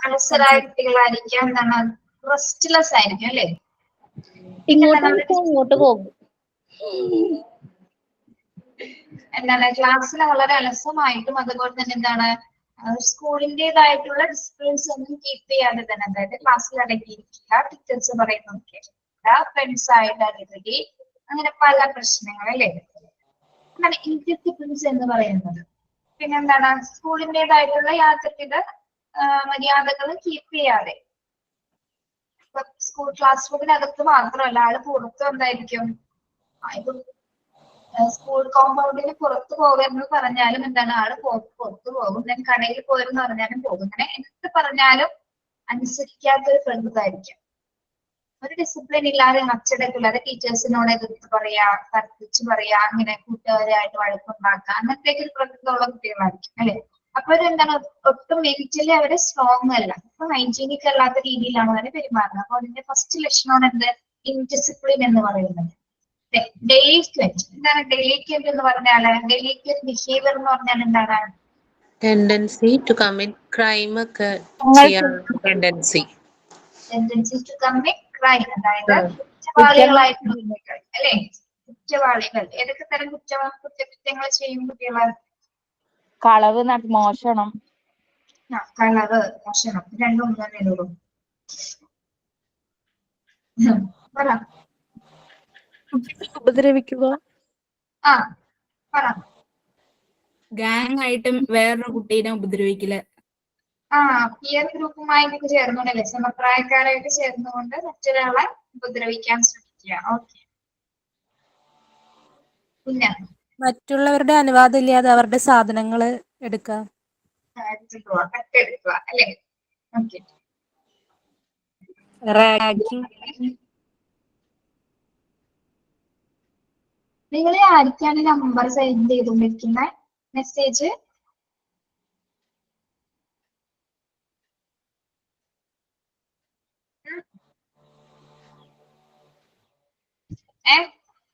Speaker 1: അലസരായ കുട്ടികളായിരിക്കാം. എന്താണ്? റെസ്റ്റ്ലെസ് ആയിരിക്കും അല്ലേ?
Speaker 11: ഇങ്ങോട്ട് പോകും.
Speaker 1: എന്താണ്? ക്ലാസ്സിൽ വളരെ അലസമായിട്ടും അതുപോലെ തന്നെ എന്താണ് സ്കൂളിന്റേതായിട്ടുള്ള ഡിസിപ്ലിൻസ് ഒന്നും കീപ്പ് ചെയ്യാതെ തന്നെ, അതായത് ക്ലാസ്സിൽ അടങ്ങിയിരിക്കുക, ടീച്ചേഴ്സ് പറയുന്നത് കേൾക്കുക, ഫ്രണ്ട്സ് ആയിട്ട് അടിപിടി, അങ്ങനെ പല പ്രശ്നങ്ങൾ അല്ലേ? എന്താണ് ഇൻഡിസിപ്ലിൻസ് എന്ന് പറയുന്നത്? പിന്നെന്താണ് സ്കൂളിന്റേതായിട്ടുള്ള യാതൊരുവിധ മര്യാദകൾ കീപ്പ് ചെയ്യാതെ. സ്കൂൾ ക്ലാസ് റൂമിനകത്ത് മാത്രമല്ല, ആള് പുറത്ത് എന്തായിരിക്കും? സ്കൂൾ കോമ്പൗണ്ടിന് പുറത്തു പോകരുന്ന് പറഞ്ഞാലും എന്താണ് ആള് പുറത്തു പോകും. ഞാൻ കടയിൽ പോയെന്ന് പറഞ്ഞാലും പോകും. അങ്ങനെ എന്ത് പറഞ്ഞാലും അനുസരിക്കാത്തൊരു പ്രകൃതമായിരിക്കും. ഒരു ഡിസിപ്ലിൻ ഇല്ലാതെ, അച്ചടക്കില്ലാതെ ടീച്ചേഴ്സിനോട് എതിർത്ത് പറയാ, തർക്കിച്ച് പറയാ, അങ്ങനെ കൂട്ടുകാരായിട്ട് വഴക്കുണ്ടാക്കുക, അങ്ങനത്തെ ഒരു പ്രകൃതമുള്ള കുട്ടികളായിരിക്കും അല്ലെ? അപ്പൊ എന്താണ് ഒട്ടും മെന്റലി അവര് സ്ട്രോങ് അല്ല, ഇപ്പൊ ഹൈജീനിക് അല്ലാത്ത രീതിയിലാണ് അവരെ പെരുമാറുന്നത്. അപ്പൊ അതിന്റെ ഫസ്റ്റ് ലക്ഷണമാണ് എന്ത്? ഇൻഡിസിപ്ലിൻ എന്ന് പറയുന്നത്. ഡെലിക്വന്റ്. എന്താണ് ഡെലിക്വന്റ് എന്ന് പറഞ്ഞാല്? ഡെലിക്വന്റ് ബിഹേവിയർ എന്ന് പറഞ്ഞാൽ എന്താണ്?
Speaker 4: ടെൻഡൻസി ടു കമ്മിറ്റ് ക്രൈം ഒക്കെ ടെൻഡൻസി
Speaker 1: ടു കമ്മിറ്റ് ക്രൈം, അതായത് കുറ്റവാളികളായിട്ടുള്ള കുട്ടികൾ അല്ലെ? കുറ്റവാളികൾ ഏതൊക്കെ തരം കുറ്റകൃത്യങ്ങൾ ചെയ്യും കുട്ടികൾ?
Speaker 6: കളവ്, മോഷണം.
Speaker 1: കളവ്, മോഷണം രണ്ടും തന്നെ ഉള്ളൂ. പറ.
Speaker 2: ഉപദ്രവിക്കുക.
Speaker 1: പറ.
Speaker 2: ഗാങ് ആയിട്ടും വേറൊരു കുട്ടീനെ ഉപദ്രവിക്കില്ല.
Speaker 1: പിയർ ഗ്രൂപ്പുമായിട്ട് ചേർന്നുകൊണ്ടല്ലേ, സമപ്രായക്കാരായിട്ട് ചേർന്നുകൊണ്ട് മറ്റൊരാളെ ഉപദ്രവിക്കാൻ ശ്രമിക്കുക. ഓക്കെ. പിന്നെ
Speaker 2: മറ്റുള്ളവരുടെ അനുവാദം ഇല്ലാതെ അവരുടെ സാധനങ്ങൾ എടുക്കുക,
Speaker 1: കട്ടെടുക്കുക അല്ലേ? ഓക്കെ. നിങ്ങൾ ആർക്കാണ് നമ്പർ സെൻഡ് ചെയ്തുകൊണ്ടിരിക്കുന്നത്? മെസ്സേജ്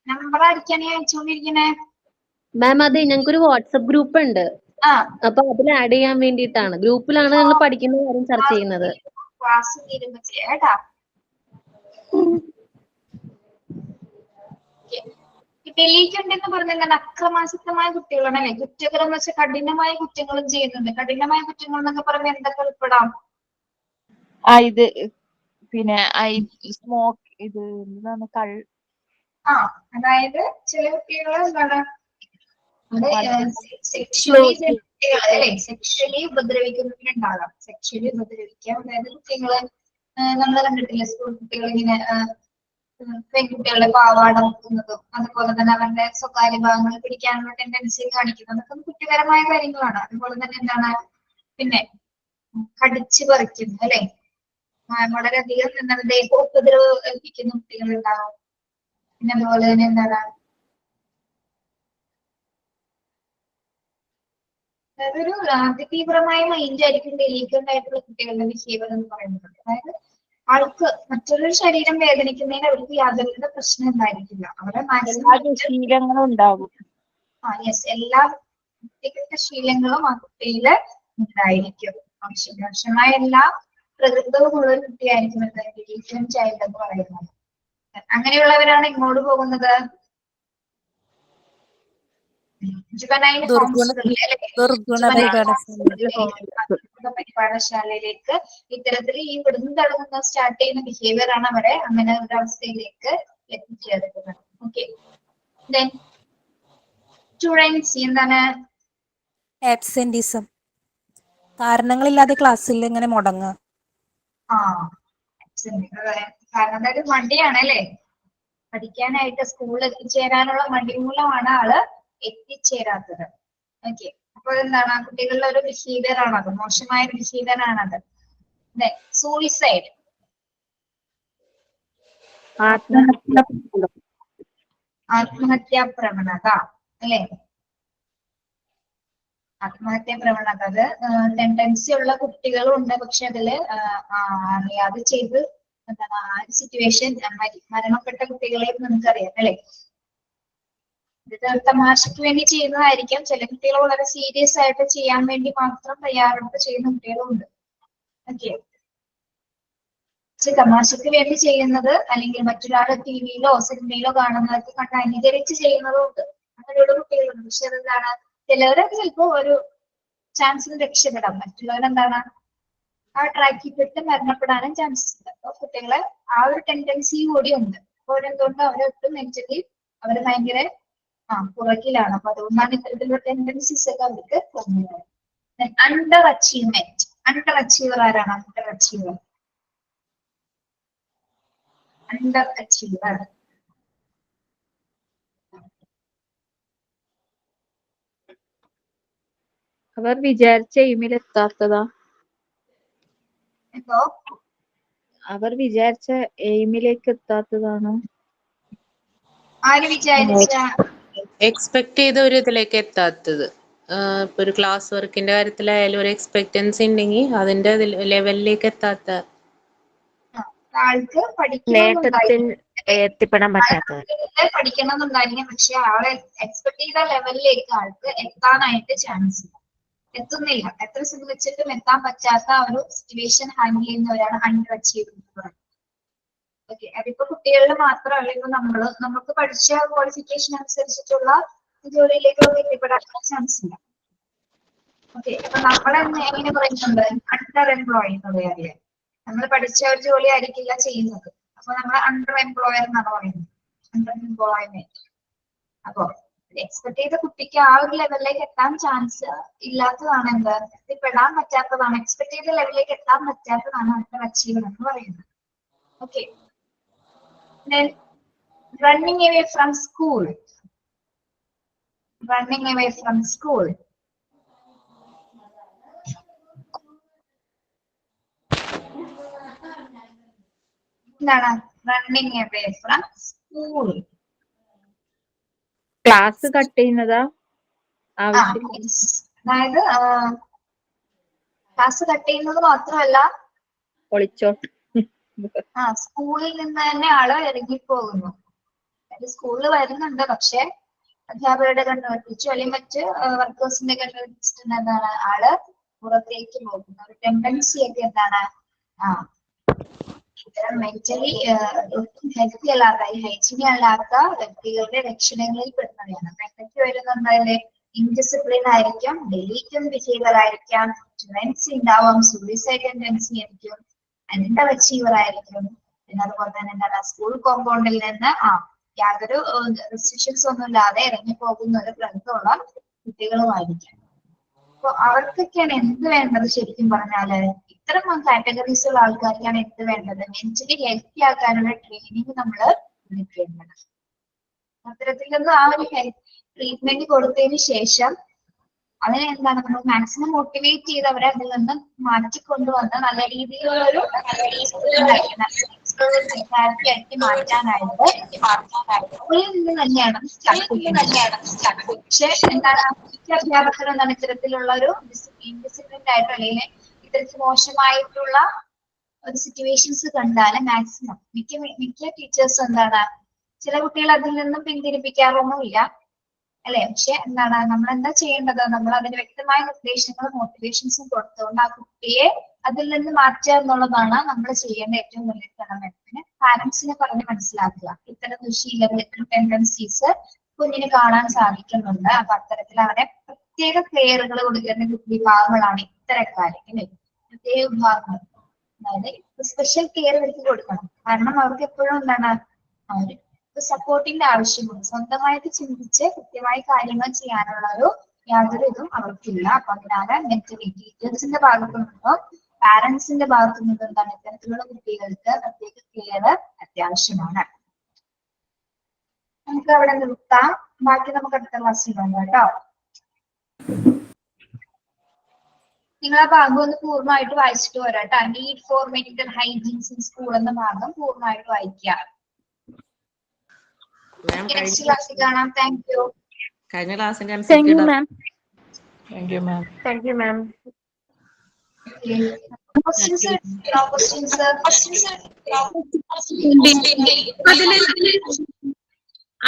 Speaker 1: നമ്പർ ആർക്കാണ് അയച്ചുകൊണ്ടിരിക്കണേ?
Speaker 11: മാം, അതെ, ഞങ്ങൾക്കൊരു വാട്സപ്പ് ഗ്രൂപ്പ് ഉണ്ട്. അപ്പൊ അതിൽ ആഡ് ചെയ്യാൻ വേണ്ടിയിട്ടാണ്. ഗ്രൂപ്പിലാണ് ഞങ്ങൾ പഠിക്കുന്ന കാര്യം ചർച്ച ചെയ്യുന്നത്.
Speaker 1: ക്ലാസ് തീരുമ്പോ ചെയ്യാട്ടാ. ഡെലിക്വന്റ് എന്ന് പറഞ്ഞാൽ അക്രമാസക്തമായ കുട്ടികളാണ് അല്ലെ? കുറ്റകരം എന്ന് വെച്ചാൽ കഠിനമായ കുറ്റങ്ങളും ചെയ്യുന്നുണ്ട്. കഠിനമായ കുറ്റങ്ങൾ എന്നൊക്കെ പറയുമ്പോൾ എന്തൊക്കെ ഉൾപ്പെടാം?
Speaker 6: ഇത് പിന്നെ സ്മോക്ക്, ഇത് എന്താണ്
Speaker 1: അതായത് ചില കുട്ടികൾ എന്താണ് സെക്ഷലി ഉപദ്രവിക്കുന്നവരുണ്ടാകാം. സെക്ഷലി ഉപദ്രവിക്കാം, അതായത് കുട്ടികള് നമ്മൾ കണ്ടിട്ടില്ല സ്കൂൾ കുട്ടികൾ ഇങ്ങനെ പെൺകുട്ടികളുടെ പാവാട നോക്കുന്നതും അതുപോലെ തന്നെ അവരുടെ സ്വകാര്യ ഭാഗങ്ങൾ പിടിക്കാനുള്ള ടെൻഡൻസി കാണിക്കുന്നത്, അതൊക്കെ കുറ്റകരമായ കാര്യങ്ങളാണ്. അതുപോലെ തന്നെ എന്താണ് പിന്നെ കടിച്ചു പറിക്കുന്നു അല്ലെ? വളരെയധികം എന്താണ് ദേഹോപദ്രവം ഏൽപ്പിക്കുന്ന കുട്ടികളുണ്ടാവും. പിന്നെ അതുപോലെ തന്നെ എന്താണ് അതൊരു അതിതീവ്രമായ മൈൻഡ് ആയിരിക്കും ഡെലിക്വന്റ് ആയിട്ടുള്ള കുട്ടികളുടെ ബിഹേവിയർ എന്ന് പറയുന്നത്. അതായത് ആൾക്ക് മറ്റൊരു ശരീരം വേദനിക്കുന്നതിന് അവർക്ക് യാതൊരു പ്രശ്നം ഉണ്ടായിരിക്കില്ല. അവരുടെ
Speaker 6: ശീലങ്ങളും ഉണ്ടാകും.
Speaker 1: എല്ലാ വ്യക്തിഗത ശീലങ്ങളും ആ കുട്ടിയില് ഉണ്ടായിരിക്കും. ആവശ്യമായ എല്ലാ പ്രകൃതവുമുള്ള ഒരു കുട്ടിയായിരിക്കും ഡിലീറ്റഡ് ചൈൽഡ് എന്ന് പറയുന്നത്. അങ്ങനെയുള്ളവരാണ് ഇങ്ങോട്ട് പോകുന്നത് ജുവനൈൽ പരിപാഠശാലയിലേക്ക്. ഇത്തരത്തിൽ ഈ ഇവിടുന്ന് തുടങ്ങുന്ന സ്റ്റാർട്ട് ചെയ്യുന്ന ബിഹേവിയർ ആണ് അവരെ അങ്ങനെ ഒരു അവസ്ഥയിലേക്ക് എത്തിച്ചേർക്കുന്നത്. ഓക്കെ, സ്റ്റുഡൻസ് എന്താണ്
Speaker 14: ആബ്സെന്റിസം, കാരണങ്ങളില്ലാതെ ക്ലാസ്സിൽ ഇങ്ങനെ മുടങ്ങുക.
Speaker 1: കാരണം അതായത് മടിയാണ് അല്ലേ, പഠിക്കാനായിട്ട് സ്കൂളിൽ എത്തിച്ചേരാനുള്ള മടി മൂലമാണ് ആള് എത്തിച്ചേരാത്തത്. ഓക്കെ, അപ്പൊ എന്താണ് കുട്ടികളുടെ ഒരു ബിഹേവിയർ ആണത്, മോശമായ ഒരു ബിഹേവിയർ ആണത്. സൂയിസൈഡ്, ആത്മഹത്യാ പ്രവണത അല്ലെ. ആത്മഹത്യാ പ്രവണത അത് ടെൻഡൻസി ഉള്ള കുട്ടികളും ഉണ്ട്, പക്ഷെ അതില് അറിയാതെ ചെയ്ത് എന്താണ് ആ ഒരു സിറ്റുവേഷൻ മരണപ്പെട്ട കുട്ടികളെ നമുക്കറിയാം അല്ലെ. ഇത് തമാശക്ക് വേണ്ടി ചെയ്യുന്നതായിരിക്കാം. ചില കുട്ടികൾ വളരെ സീരിയസ് ആയിട്ട് ചെയ്യാൻ വേണ്ടി മാത്രം തയ്യാറെടുപ്പ് ചെയ്യുന്ന കുട്ടികളുണ്ട്. ഓക്കെ, പക്ഷെ തമാശക്ക് വേണ്ടി ചെയ്യുന്നത് അല്ലെങ്കിൽ മറ്റൊരാളെ ടിവിയിലോ സിനിമയിലോ കാണുന്നതൊക്കെ കണ്ട് അനുകരിച്ച് ചെയ്യുന്നതും ഉണ്ട്. അങ്ങനെയുള്ള കുട്ടികളുണ്ട്. പക്ഷെ അതെന്താണ് ചിലവരൊക്കെ ചിലപ്പോ ഒരു ചാൻസിന് രക്ഷപ്പെടാം, മറ്റുള്ളവരെന്താണ് ആ ട്രാക്കിൽ പെട്ട് മരണപ്പെടാനും ചാൻസസ് ഉണ്ട്. അപ്പൊ കുട്ടികളെ ആ ഒരു ടെൻഡൻസി കൂടി ഉണ്ട്. അപ്പോൾ എന്തുകൊണ്ട് അവരൊട്ടും മെന്റലി അവര് ഭയങ്കര പുറകിലാണ്. അപ്പൊ അതുകൊണ്ടാണ് ഇത്തരത്തിലുള്ള ടെൻഡൻസീസ് ഒക്കെ അവർക്ക് തോന്നുന്നത്. അണ്ടർ അച്ചീവ്മെന്റ്, അണ്ടർ അച്ചീവർ ആരാണ്? അണ്ടർ അച്ചീവർ, അണ്ടർ അച്ചീവർ
Speaker 8: അവർ വിചാരിച്ച എയിമിൽ എത്താത്തതാ.
Speaker 1: എന്തോ
Speaker 8: അവർ വിചാരിച്ച എയിമിലേക്ക് എത്താത്തതാണ്.
Speaker 1: ആര് വിചാരിച്ച
Speaker 4: എക്സ്പെക്ട് ചെയ്ത ഒരു ഇതിലേക്ക് എത്താത്തത്. ഇപ്പൊ ഒരു ക്ലാസ് വർക്കിന്റെ കാര്യത്തിലായാലും ഒരു എക്സ്പെക്ടൻസി ഉണ്ടെങ്കിൽ അതിന്റെ ലെവലിലേക്ക് എത്താത്ത
Speaker 1: ആൾക്ക്
Speaker 5: നേട്ടത്തിൽ എത്തിപ്പെടാൻ പറ്റാത്തത്.
Speaker 1: പഠിക്കണമെന്നുണ്ടായിരിക്കും, പക്ഷെ ആളെ എക്സ്പെക്ട് ചെയ്ത ലെവലിലേക്ക് ആൾക്ക് എത്താനായിട്ട് ചാൻസ് ഇല്ല, എത്തുന്നില്ല. എത്ര ശ്രമിച്ചിട്ടും എത്താൻ പറ്റാത്ത ഒരു സിറ്റുവേഷൻ ഹാൻഡിൽ ചെയ്യുന്നവരാണ് അണ്ടർ അച്ചീവർ എന്ന് പറയുന്നത്. ഓക്കെ, അതിപ്പോ കുട്ടികളിൽ മാത്രമല്ല, ഇപ്പൊ നമുക്ക് പഠിച്ച ക്വാളിഫിക്കേഷൻ അനുസരിച്ചിട്ടുള്ള ജോലിയിലേക്കൊക്കെ എത്തിപ്പെടാൻ ചാൻസ് ഇല്ല. ഓക്കെ, അപ്പൊ നമ്മളെന്നെ എങ്ങനെ പറയുന്നുണ്ട് അണ്ടർ എംപ്ലോയി എന്ന് പറയാറില്ലേ. നമ്മൾ പഠിച്ച ഒരു ജോലി ആയിരിക്കില്ല ചെയ്യുന്നത്, അപ്പൊ നമ്മൾ അണ്ടർ എംപ്ലോയർ എന്നാണ് പറയുന്നത്, അണ്ടർ എംപ്ലോയ്മെന്റ്. അപ്പൊ എക്സ്പെക്ട് ചെയ്ത കുട്ടിക്ക് ആ ഒരു ലെവലിലേക്ക് എത്താൻ ചാൻസ് ഇല്ലാത്തതാണ് എന്ത്, എത്തിപ്പെടാൻ പറ്റാത്തതാണ്, എക്സ്പെക്ട് ചെയ്ത ലെവലിലേക്ക് എത്താൻ പറ്റാത്തതാണ് അണ്ടർ അച്ചീവർ എന്ന് പറയുന്നത്. Okay, running away from school, running away from school. എന്താണ് running away from school?
Speaker 8: Class cut ചെയ്യുന്നതാ.
Speaker 1: അതായത് ക്ലാസ് കട്ട് ചെയ്യുന്നത് മാത്രമല്ല,
Speaker 8: ഒളിച്ചോട്ട്
Speaker 1: സ്കൂളിൽ നിന്ന് തന്നെ ആള് ഇറങ്ങിപ്പോകുന്നു. സ്കൂളിൽ വരുന്നുണ്ട്, പക്ഷെ അധ്യാപകരുടെ കണ്ടുപിടിച്ചു അല്ലെങ്കിൽ മറ്റ് വർക്കേഴ്സിന്റെ കണ്ടുപിടിച്ചിട്ടുണ്ട് എന്താണ് ആള് പുറത്തേക്ക് പോകുന്ന ഒരു ടെൻഡൻസി ഒക്കെ എന്താണ് മെന്റലി ഹെൽത്തി അല്ലാത്ത ഹൈജീനി അല്ലാത്ത വ്യക്തികളുടെ ലക്ഷണങ്ങളിൽ പെടുന്നവയാണ്. എന്തൊക്കെ വരുന്നുണ്ട്? ഇൻഡിസിപ്ലിൻ ആയിരിക്കാം, ഡെലിറ്റഡ് ബിഹേവിയർ ആയിരിക്കാം, ടെൻഡൻസി ഉണ്ടാവാം, സൂയിസൈഡ് ടെൻഡൻസി ആയിരിക്കും, അണ്ടർ അച്ചീവർ ആയിരിക്കും. പിന്നെ അതുപോലെ തന്നെ എന്താണ് സ്കൂൾ കോമ്പൗണ്ടിൽ നിന്ന് യാതൊരു റെസ്ട്രിക്ഷൻസ് ഒന്നും ഇല്ലാതെ ഇറങ്ങി പോകുന്ന ഒരു പ്രകൃതമുള്ള കുട്ടികളുമായിരിക്കും. അപ്പൊ അവർക്കൊക്കെയാണ് എന്ത് വേണ്ടത്? ശരിക്കും പറഞ്ഞാല് ഇത്തരം കാറ്റഗറീസ് ഉള്ള ആൾക്കാർക്കാണ് എന്ത് വേണ്ടത്? മെന്റലി ഹെൽത്തി ആക്കാനുള്ള ട്രെയിനിങ് നമ്മൾ എടുക്കേണ്ടത്. അത്തരത്തിൽ നിന്ന് ആ ഒരു ട്രീറ്റ്മെന്റ് കൊടുത്തതിന് ശേഷം അതിനെ എന്താണ് നമ്മൾ മാക്സിമം മോട്ടിവേറ്റ് ചെയ്ത് അവരെ അതിൽ നിന്ന് മാറ്റിക്കൊണ്ടുവന്ന് നല്ല രീതിയിലുള്ള ഒരു ആക്കി മാറ്റാനായിട്ട് സ്കൂളിൽ നിന്ന് തന്നെയാണ് പക്ഷെ എന്താണ് അധ്യാപകർ എന്താണ് ഇത്തരത്തിലുള്ള ഒരു ഇൻഡിസിപ്ലിൻഡ് ആയിട്ട് അല്ലെങ്കിൽ ഇത്തരത്തിൽ മോശമായിട്ടുള്ള ഒരു സിറ്റുവേഷൻസ് കണ്ടാൽ മാക്സിമം മിക്ക ടീച്ചേഴ്സും എന്താണ് ചില കുട്ടികൾ അതിൽ നിന്നും പിന്തിരിപ്പിക്കാറൊന്നുമില്ല അല്ലെ. പക്ഷെ എന്താണ് നമ്മൾ എന്താ ചെയ്യേണ്ടത്? നമ്മൾ അതിന് വ്യക്തമായ നിർദ്ദേശങ്ങളും മോട്ടിവേഷൻസും കൊടുത്തുകൊണ്ട് ആ കുട്ടിയെ അതിൽ നിന്ന് മാറ്റുക എന്നുള്ളതാണ് നമ്മൾ ചെയ്യേണ്ട ഏറ്റവും വലിയ കടമ. പിന്നെ പാരന്റ്സിനെ പറഞ്ഞ് മനസ്സിലാക്കുക ഇത്തരം ദുശീലങ്ങൾ, ഇത്തരം ടെൻഡൻസീസ് കുഞ്ഞിന് കാണാൻ സാധിക്കുന്നുണ്ട്. അപ്പൊ അത്തരത്തിൽ അവരെ പ്രത്യേക കെയറുകൾ കൊടുക്കേണ്ട വിഭാഗങ്ങളാണ് ഇത്തരക്കാര് അല്ലെ, പ്രത്യേക വിഭാഗങ്ങൾ. അതായത് സ്പെഷ്യൽ കെയർ ഇവർക്ക് കൊടുക്കണം. കാരണം അവർക്ക് എപ്പോഴും എന്താണ് അവര് സപ്പോർട്ടിന്റെ ആവശ്യമുണ്ട്. സ്വന്തമായിട്ട് ചിന്തിച്ച് കൃത്യമായി കാര്യങ്ങൾ ചെയ്യാനുള്ള ഒരു യാതൊരു ഇതും അവർക്കില്ല. അപ്പൊ അതിനാല് മെന്റലി ടീച്ചേഴ്സിന്റെ ഭാഗത്തു നിന്നോ പാരന്റ്സിന്റെ ഭാഗത്തു നിന്നോ എന്താണ് ഇത്തരത്തിലുള്ള കുട്ടികൾക്ക് പ്രത്യേക കെയർ അത്യാവശ്യമാണ്. നമുക്ക് അവിടെ നിർത്താം. ബാക്കി നമുക്ക് അടുത്ത ക്ലാസ്സിൽ വേണ്ട കേട്ടോ. നിങ്ങൾ ആ ഭാഗം ഒന്ന് പൂർണ്ണമായിട്ട് വായിച്ചിട്ട് വരാട്ടോ. Need for medical hygienes in school എന്ന ഭാഗം പൂർണ്ണമായിട്ട് വായിക്കുക. നെക്സ്റ്റ് ക്ലാസ്സിൽ കാണാം. Thank you.
Speaker 12: കഴിഞ്ഞ ക്ലാസ്സിന്റെ
Speaker 10: Thank you, ma'am.
Speaker 12: Thank you ma'am.
Speaker 11: Thank you ma'am.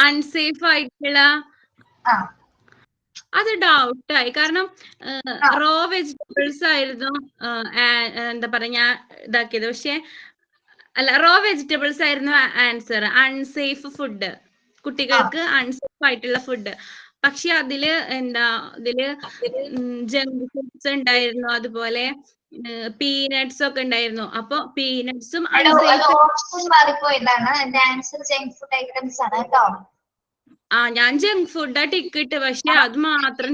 Speaker 7: Unsafe ആയിട്ടുള്ള അത് ഡൗട്ടായി. കാരണം റോ വെജിറ്റബിൾസ് ആയിരുന്നു എന്താ പറയാ ഞാൻ ഇതാക്കിയത്. പക്ഷെ അല്ല, റോ വെജിറ്റബിൾസ് ആയിരുന്നു ആൻസർ. അൺസേഫ് ഫുഡ്, കുട്ടികൾക്ക് അൺസേഫ് ആയിട്ടുള്ള ഫുഡ്. പക്ഷെ അതില് ജങ്ക് ഫുഡ്സ് ഉണ്ടായിരുന്നു, അതുപോലെ പീനട്സ് ഒക്കെ ഉണ്ടായിരുന്നു. അപ്പൊ പീനട്സും ഞാൻ ജങ്ക് ഫുഡാ ടിക്കിട്ട്, പക്ഷെ അത് മാത്രം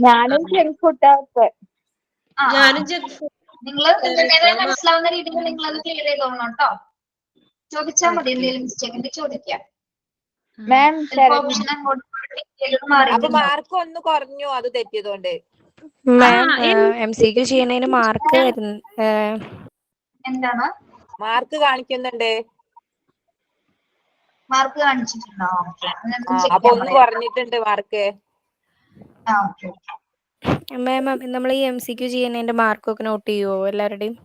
Speaker 8: ഞാനും ജങ്ക് ഫുഡാ.
Speaker 7: ഞാനും ജങ്ക് ഫുഡ്.
Speaker 1: നിങ്ങൾ മനസ്സിലാവുന്ന രീതിയിൽ നിങ്ങൾ അത് ക്ലിയർ ചെയ്തോളണം കേട്ടോ. ചോദിച്ചാൽ മതി, എന്തെങ്കിലും മിസ്റ്റേക്ക് ഉണ്ടെങ്കിൽ ചോദിക്കാം.
Speaker 15: അപ്പൊ മാർക്ക് ഒന്ന് കുറഞ്ഞു അത് തെറ്റിയതുകൊണ്ട്.
Speaker 3: MCQ ചെയ്യുന്നതിന് മാർക്ക്
Speaker 1: എന്താണ്
Speaker 15: മാർക്ക് കാണിക്കുന്നുണ്ട്.
Speaker 1: മാർക്ക് കാണിച്ചിട്ടുണ്ടോ?
Speaker 15: അപ്പൊ ഒന്ന് കുറഞ്ഞിട്ടുണ്ട് മാർക്ക്.
Speaker 3: മാം നമ്മൾ ഈ MCQ ചെയ്യുന്നതിന്റെ മാർക്കൊക്കെ നോട്ട് ചെയ്യുവോ എല്ലാവരുടെയും?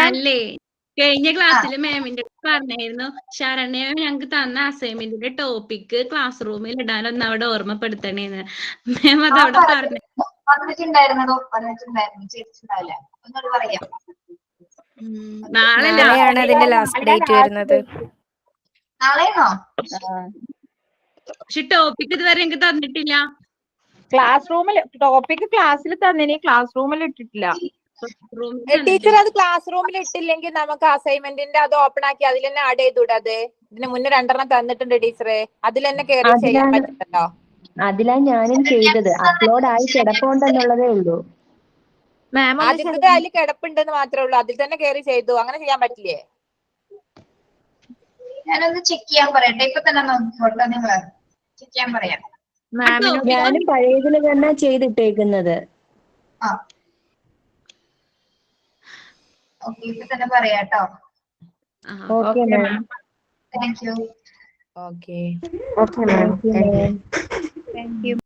Speaker 7: അല്ലേ, കഴിഞ്ഞ ക്ലാസ്സിൽ മാമിന്റെ പറഞ്ഞായിരുന്നു, ശരണ്യ ഞങ്ങൾക്ക് തന്ന അസൈൻമെന്റിന്റെ ടോപ്പിക് ക്ലാസ് റൂമിൽ ഇടാനൊന്ന് അവിടെ ഓർമ്മപ്പെടുത്തണേന്ന്. മാം അത് അവിടെ
Speaker 3: നാളെയാണ് അതിന്റെ ലാസ്റ്റ് ഡേറ്റ് വരുന്നത്.
Speaker 1: നാളെയാണോ?
Speaker 7: പക്ഷെ ടോപ്പിക് ഇതുവരെ എനിക്ക് തന്നിട്ടില്ല.
Speaker 8: ക്ലാസ് റൂമിൽ ടോപ്പിക് ക്ലാസ്സിൽ തന്നിനി, ക്ലാസ് റൂമിൽ ഇട്ടിട്ടില്ല.
Speaker 15: ടീച്ചർ അത് ക്ലാസ് റൂമിൽ ഇട്ടില്ലെങ്കിൽ നമുക്ക് അസൈൻമെന്റിന്റെ അത് ഓപ്പൺ ആക്കി അതിൽ തന്നെ ആഡ് ചെയ്തൂടെ? അത് ഇതിന് മുന്നേ 2 തന്നിട്ടുണ്ട് ടീച്ചറെ, അതിൽ തന്നെ കയറി ചെയ്യാൻ പറ്റുന്നുണ്ടോ?
Speaker 13: അതിലാ ഞാനും ചെയ്തത്. അപ്ലോഡ് ആയി കിടപ്പുണ്ടെന്നുള്ളതേ ഉള്ളൂ.
Speaker 15: ആദ്യത്തെ അതിൽ കിടപ്പുണ്ടെന്ന് മാത്രമേ ഉള്ളൂ, അതിൽ തന്നെ കയറി ചെയ്തു. അങ്ങനെ ചെയ്യാൻ പറ്റില്ലേ?
Speaker 1: ഞാനൊന്ന് ചെക്ക് ചെയ്യാൻ പറയട്ടെ. ഇപ്പൊ തന്നെ നോക്കിക്കോട്ടെ, നിങ്ങള് ചെക്ക് ചെയ്യാൻ പറയാം.
Speaker 13: ഞാനും പഴയതിൽ തന്നെ ചെയ്തിട്ടേക്കുന്നത്.
Speaker 1: ഓക്കെ, ഇപ്പൊ തന്നെ പറയാട്ടോ.
Speaker 13: Okay ma'am.
Speaker 1: Thank U.
Speaker 15: Okay
Speaker 13: okay ma'am.
Speaker 8: Thank U.